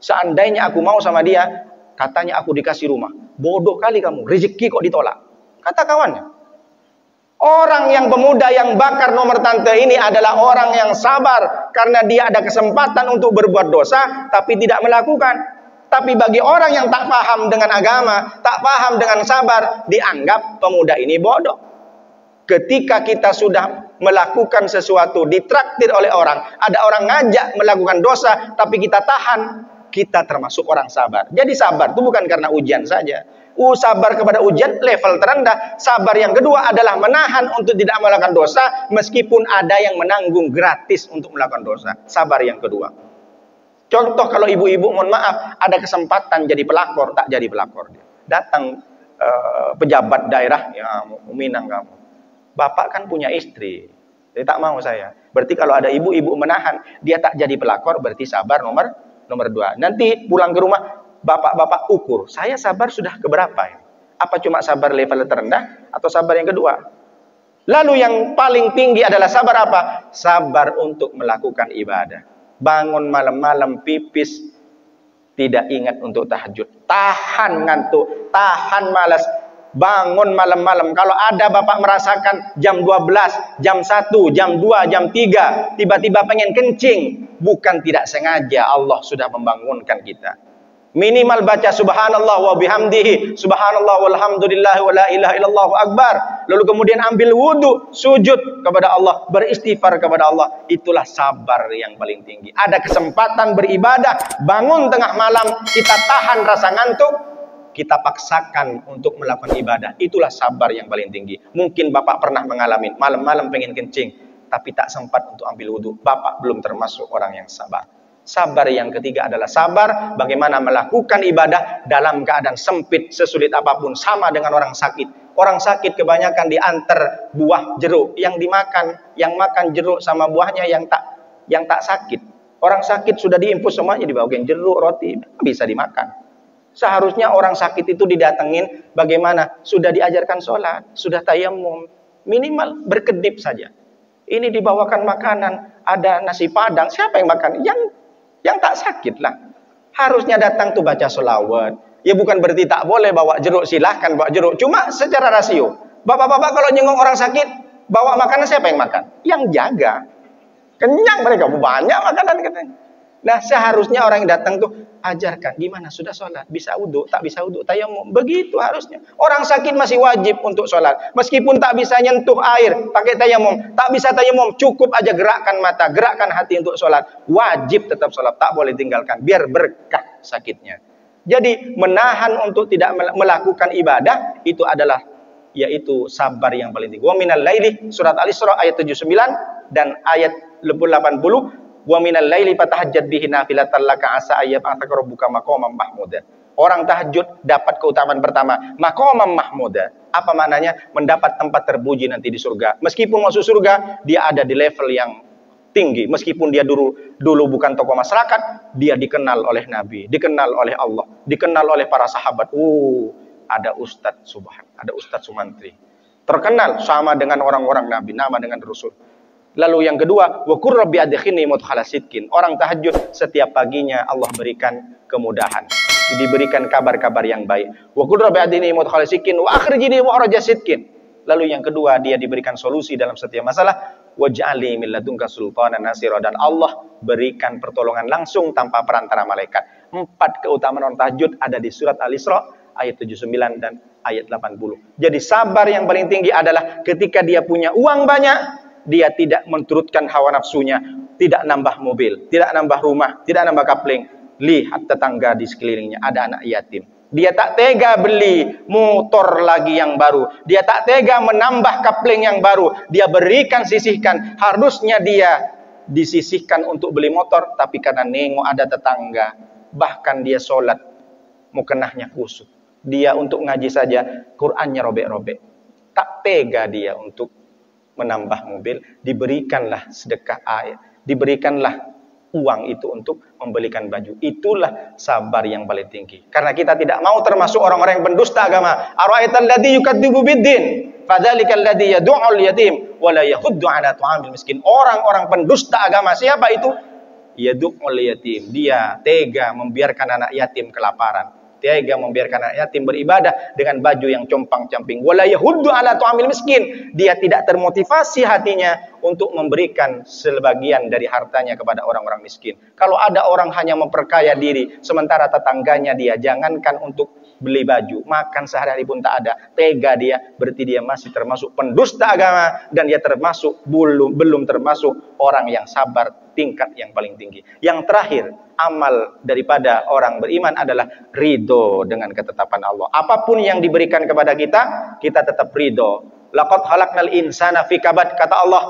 [SPEAKER 1] Seandainya aku mau sama dia, katanya aku dikasih rumah. Bodoh kali kamu, rezeki kok ditolak. Kata kawannya. Orang yang pemuda yang bakar nomor tante ini adalah orang yang sabar. Karena dia ada kesempatan untuk berbuat dosa, tapi tidak melakukan. Tapi bagi orang yang tak paham dengan agama, tak paham dengan sabar, dianggap pemuda ini bodoh. Ketika kita sudah melakukan sesuatu, ditraktir oleh orang, ada orang ngajak melakukan dosa, tapi kita tahan, kita termasuk orang sabar. Jadi sabar itu bukan karena ujian saja. Sabar kepada ujian level terendah. Sabar yang kedua adalah menahan untuk tidak melakukan dosa, meskipun ada yang menanggung gratis untuk melakukan dosa. Sabar yang kedua. Contoh kalau ibu-ibu, mohon maaf, ada kesempatan jadi pelakor, tak jadi pelakor. Datang pejabat daerah, ya Minang kamu. Bapak kan punya istri, jadi tak mau saya. Berarti kalau ada ibu-ibu menahan, dia tak jadi pelakor, berarti sabar nomor 2. Nanti pulang ke rumah, bapak-bapak ukur, saya sabar sudah keberapa ya? Apa cuma sabar level terendah atau sabar yang kedua? Lalu yang paling tinggi adalah sabar apa? Sabar untuk melakukan ibadah. Bangun malam-malam pipis, tidak ingat untuk tahajud. Tahan ngantuk, tahan malas. Bangun malam-malam. Kalau ada bapak merasakan jam 12, jam 1, jam 2, jam 3, tiba-tiba pengen kencing, bukan tidak sengaja, Allah sudah membangunkan kita. Minimal baca subhanallah wa bihamdihi, subhanallah walhamdulillah wa la ilaha illallah akbar. Lalu kemudian ambil wudu, sujud kepada Allah, beristighfar kepada Allah. Itulah sabar yang paling tinggi. Ada kesempatan beribadah, bangun tengah malam, kita tahan rasa ngantuk, kita paksakan untuk melakukan ibadah. Itulah sabar yang paling tinggi. Mungkin Bapak pernah mengalami malam-malam pengen kencing, tapi tak sempat untuk ambil wudu. Bapak belum termasuk orang yang sabar. Sabar yang ketiga adalah sabar bagaimana melakukan ibadah dalam keadaan sempit, sesulit apapun. Sama dengan orang sakit. Orang sakit kebanyakan diantar buah jeruk yang dimakan, yang makan jeruk sama buahnya yang tak sakit. Orang sakit sudah diinfus semuanya, dibawain jeruk, roti, bisa dimakan. Seharusnya orang sakit itu didatengin bagaimana sudah diajarkan sholat, sudah tayamum, minimal berkedip saja. Ini dibawakan makanan, ada nasi padang, siapa yang makan? Yang tak sakit lah. Harusnya datang tuh baca sholawat. Ya bukan berarti tak boleh bawa jeruk, silahkan bawa jeruk. Cuma secara rasio. Bapak-bapak kalau nyengok orang sakit, bawa makanan siapa yang makan? Yang jaga. Kenyang mereka, banyak makanan katanya. Nah seharusnya orang yang datang tuh ajarkan gimana sudah sholat, bisa wudu, tak bisa wudu, tayamum. Begitu harusnya. Orang sakit masih wajib untuk sholat. Meskipun tak bisa nyentuh air, pakai tayamum. Tak bisa tayamum, cukup aja gerakkan mata, gerakkan hati untuk sholat. Wajib tetap sholat, tak boleh tinggalkan. Biar berkah sakitnya. Jadi menahan untuk tidak melakukan ibadah itu adalah yaitu sabar yang paling tinggi. Wa minal laili, surat Al-Isra ayat 79 dan ayat 80. Wa minal laili fatahajjad bihi nafilatan laka asa ayyab'atsaka rabbuka maqaman mahmuda. Orang tahajud dapat keutamaan pertama, maqaman mahmuda. Apa maknanya? Mendapat tempat terpuji nanti di surga. Meskipun masuk surga, dia ada di level yang tinggi. Meskipun dia dulu bukan tokoh masyarakat, dia dikenal oleh Nabi, dikenal oleh Allah, dikenal oleh para sahabat. Ada Ustadz Subhan, ada Ustadz Sumantri. Terkenal sama dengan orang-orang Nabi, nama dengan Rasul. Lalu yang kedua, wa qur rabbi adkhilni mudkhala sidqin. Orang tahajud setiap paginya Allah berikan kemudahan, diberikan kabar-kabar yang baik. Wa qur rabbi adkhilni mudkhala sidqin wa akhrijni mukhraja sidqin. Lalu yang kedua, dia diberikan solusi dalam setiap masalah. Waj'alni min ladunka sultanan nasira, dan Allah berikan pertolongan langsung tanpa perantara malaikat. 4 keutamaan orang tahajud ada di surat Al-Isra ayat 79 dan ayat 80. Jadi sabar yang paling tinggi adalah ketika dia punya uang banyak, dia tidak menturutkan hawa nafsunya, tidak nambah mobil, tidak nambah rumah, tidak nambah kapling. Lihat tetangga di sekelilingnya, ada anak yatim. Dia tak tega beli motor lagi yang baru. Dia tak tega menambah kapling yang baru. Dia berikan, sisihkan. Harusnya dia disisihkan untuk beli motor, tapi karena nengok ada tetangga, bahkan dia sholat, mukenahnya kusut. Dia untuk ngaji saja, Qur'annya robek-robek. Tak tega dia untuk menambah mobil, diberikanlah sedekah air, diberikanlah uang itu untuk membelikan baju. Itulah sabar yang paling tinggi. Karena kita tidak mau termasuk orang-orang yang pendusta agama. Ara'aital ladzi yukadzibu biddin, fadzalikal ladzi yad'ul yatim wa la yahuddu 'ala ta'amil miskin. Orang-orang pendusta agama siapa itu? Yad'ul yatim. Dia tega membiarkan anak yatim kelaparan. Tega membiarkan anak yatim beribadah dengan baju yang compang-camping. Wala yahuddu ala tu'amil miskin. Dia tidak termotivasi hatinya untuk memberikan sebagian dari hartanya kepada orang-orang miskin. Kalau ada orang hanya memperkaya diri, sementara tetangganya dia jangankan untuk beli baju, makan sehari-hari pun tak ada. Tega dia, berarti dia masih termasuk pendusta agama, dan dia termasuk belum termasuk orang yang sabar tingkat yang paling tinggi. Yang terakhir, amal daripada orang beriman adalah ridho dengan ketetapan Allah. Apapun yang diberikan kepada kita, kita tetap ridho. Laqad khalaqnal insana fi kabad, kata Allah,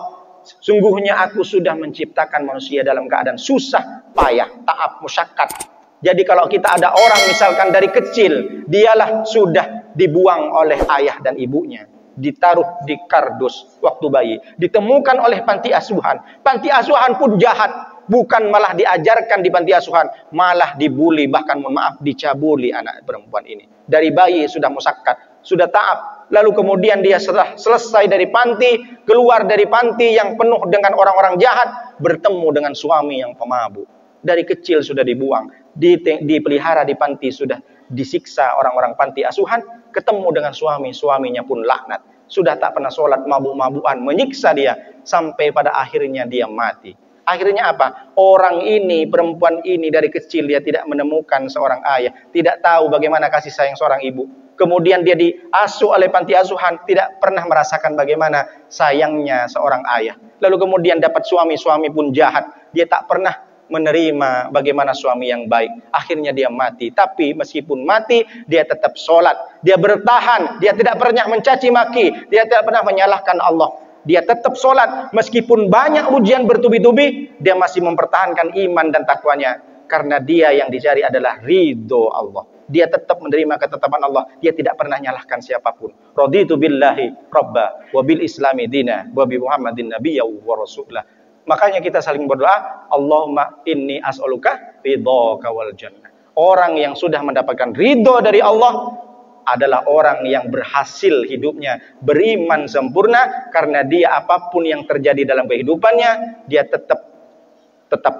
[SPEAKER 1] sungguhnya aku sudah menciptakan manusia dalam keadaan susah, payah, taab, musyaqqat. Jadi kalau kita ada orang misalkan dari kecil, dialah sudah dibuang oleh ayah dan ibunya, ditaruh di kardus waktu bayi, ditemukan oleh panti asuhan. Panti asuhan pun jahat, bukan malah diajarkan di panti asuhan, malah dibuli, bahkan mohon maaf dicabuli anak perempuan ini. Dari bayi sudah musyaqqat, sudah taab, lalu kemudian dia setelah selesai dari panti, keluar dari panti yang penuh dengan orang-orang jahat, bertemu dengan suami yang pemabuk. Dari kecil sudah dibuang, dipelihara di panti, sudah disiksa orang-orang panti asuhan, ketemu dengan suaminya pun laknat, sudah tak pernah sholat, mabuk-mabukan, menyiksa dia, sampai pada akhirnya dia mati. Akhirnya apa? Orang ini, perempuan ini dari kecil dia tidak menemukan seorang ayah, tidak tahu bagaimana kasih sayang seorang ibu. Kemudian dia diasuh oleh panti asuhan, tidak pernah merasakan bagaimana sayangnya seorang ayah. Lalu kemudian dapat suami pun jahat, dia tak pernah menerima bagaimana suami yang baik. Akhirnya dia mati. Tapi meskipun mati, dia tetap sholat. Dia bertahan, dia tidak pernah mencaci maki, dia tidak pernah menyalahkan Allah. Dia tetap sholat, meskipun banyak ujian bertubi-tubi, dia masih mempertahankan iman dan takwanya. Karena dia yang dicari adalah ridho Allah. Dia tetap menerima ketetapan Allah. Dia tidak pernah nyalahkan siapapun. Raditu billahi rabba, wa bil islami dina, wa bi Muhammadin nabiyya wa rasulah. Makanya kita saling berdoa, Allahumma inni as'aluka ridhoka wal jannah. Orang yang sudah mendapatkan ridho dari Allah adalah orang yang berhasil hidupnya, beriman sempurna, karena dia apapun yang terjadi dalam kehidupannya, dia tetap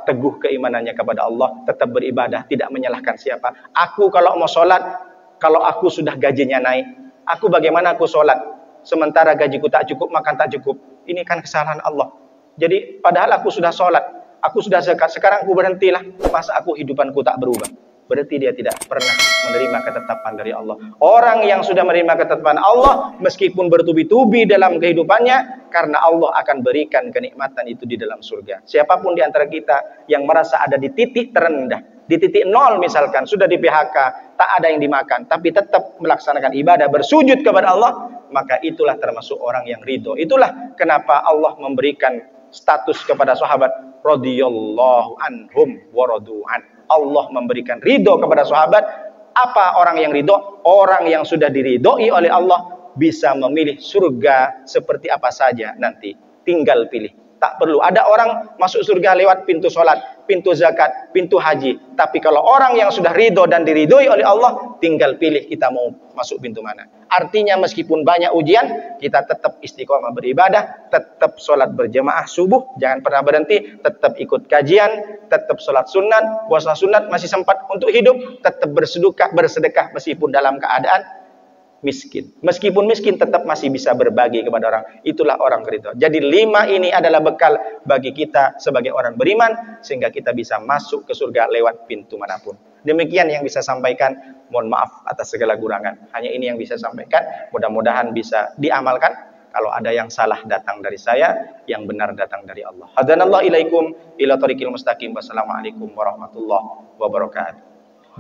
[SPEAKER 1] teguh keimanannya kepada Allah, tetap beribadah, tidak menyalahkan siapa. Aku kalau mau sholat, kalau aku sudah gajinya naik, aku bagaimana aku sholat? Sementara gajiku tak cukup, makan tak cukup. Ini kan kesalahan Allah. Jadi padahal aku sudah sholat, aku sudah zakat, sekarang aku berhentilah. Masa aku hidupanku tak berubah? Berarti dia tidak pernah menerima ketetapan dari Allah. Orang yang sudah menerima ketetapan Allah, meskipun bertubi-tubi dalam kehidupannya, karena Allah akan berikan kenikmatan itu di dalam surga. Siapapun di antara kita yang merasa ada di titik terendah, di titik nol misalkan, sudah di PHK, tak ada yang dimakan, tapi tetap melaksanakan ibadah, bersujud kepada Allah, maka itulah termasuk orang yang ridho. Itulah kenapa Allah memberikan status kepada sahabat, radhiyallahu anhum wa radu'an. Allah memberikan ridho kepada sahabat. Apa orang yang ridho? Orang yang sudah diridhoi oleh Allah bisa memilih surga seperti apa saja nanti. Tinggal pilih. Tak perlu ada orang masuk surga lewat pintu sholat, pintu zakat, pintu haji. Tapi kalau orang yang sudah ridho dan diridhoi oleh Allah, tinggal pilih kita mau masuk pintu mana. Artinya meskipun banyak ujian, kita tetap istiqomah beribadah, tetap sholat berjamaah subuh, jangan pernah berhenti, tetap ikut kajian, tetap sholat sunat, puasa sunat, masih sempat untuk hidup, tetap bersedekah meskipun dalam keadaan miskin. Meskipun miskin tetap masih bisa berbagi kepada orang. Itulah orang ridho. Jadi 5 ini adalah bekal bagi kita sebagai orang beriman, sehingga kita bisa masuk ke surga lewat pintu manapun. Demikian yang bisa sampaikan. Mohon maaf atas segala kurangan. Hanya ini yang bisa sampaikan. Mudah-mudahan bisa diamalkan. Kalau ada yang salah datang dari saya, yang benar datang dari Allah. Hadanallahu ilaikum ila thariqil mustaqim. Wassalamualaikum warahmatullahi wabarakatuh.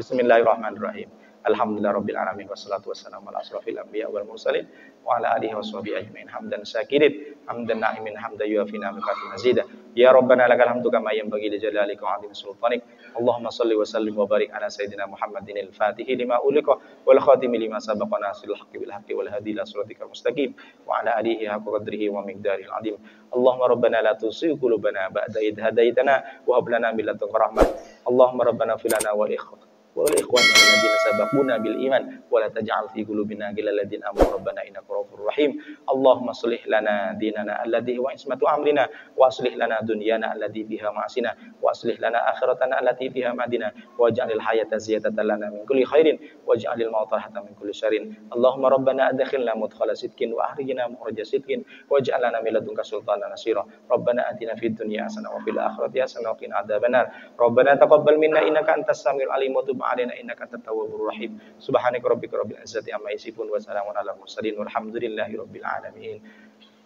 [SPEAKER 1] Bismillahirrahmanirrahim. Alhamdulillah rabbil alamin, wassalatu wassalamu ala asrofil anbiya wal mursalin wa ala alihi washabihi ajmain. Hamdan syakirin, hamdan na'imin, hamdan yuafi ni'matahu mazida. Ya rabbana lakal hamdu kama yanbaghi li jalalika wa 'azimi sultanik. Allahumma shalli wa sallim wa barik ala sayidina Muhammadin al-Fatihi lima uliqa wal khatimi lima sabaqa nasiril haqqi bil haqqi wal hadi ila siratikal mustaqim wa ala alihi haqqa qadrihi wa miqdaril 'azim. Allahumma rabbana la tuzigh qulubana ba'da idh hadaitana wa hab lana min ladunka rahmah. Allahumma rabbana fil lana wal ikhwan alladziina sabaquna bil iman wa la taj'al fi qulubina ghillan lil ladzina amanu rabbana innaka ra'ufur rahim. Allahumma shlih lana dinana alladzi huwa ismatu amrina wa aslih lana dunyana allati fiha ma'asina wa aslih lana akhiratana allati fiha ma'dina waj'alil hayata ziyadatan lana min kulli khairin waj'alil mauta rahatan min kulli syarrin. Allahumma rabbana adkhilna mudkhala sidqin wa akhrijna mukhraja sidqin waj'al lana min ladunka sultanan nasira. Rabbana atina fid dunya hasanah wa fil akhirati hasanah wa qina adzabannar. Rabbana taqabbal minna innaka antas samiul alim wa tub alaina innaka antat tawwabur rahim. Subhanaka rabbika rabbil izzati amma yasifun wa salamun alal mursalin walhamdulillahi rabbil alamin.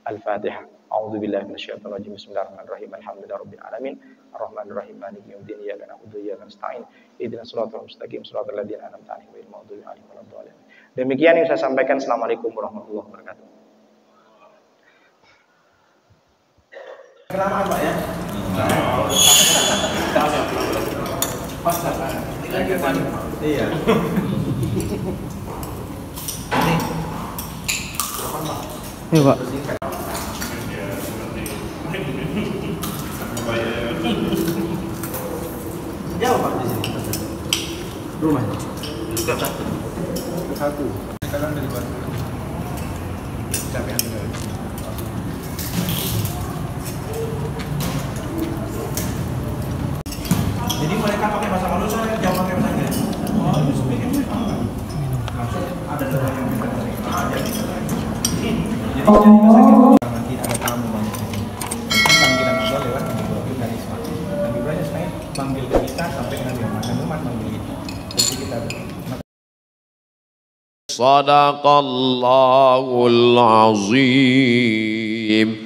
[SPEAKER 1] Al-Fatihah. A'udzu billahi minasyaitonir rajim. Bismillahirrahmanirrahim. Alhamdulillahi rabbil alamin. Arrahmanir rahim. Maliki yaumiddin. Iyyaka na'budu wa iyyaka nasta'in. Ihdinas siratal mustaqim. Siratal ladzina an'amta 'alaihim ghairil maghdubi 'alaihim waladdallin. Demikian yang saya sampaikan. Assalamualaikum warahmatullahi wabarakatuh.
[SPEAKER 2] Kenapa Pak ya? Pas Pak. Iya.
[SPEAKER 3] Iya Pak.
[SPEAKER 2] Jauh Pak di sini. Rumahnya. Satu. Sekarang dari Bandung. Capean juga. Jadi mereka pakai bahasa manusia, jauh pakai bahasa Inggris. Oh, itu speaking langsung ada orang yang bisa bahasa Inggris. Jadi bahasa Inggris nanti ada tamu banyak. Kita ngobrol lewat mekanisme. kita sampai dengan yang umat membeli bukti kita.
[SPEAKER 4] Sadaqallahul azim.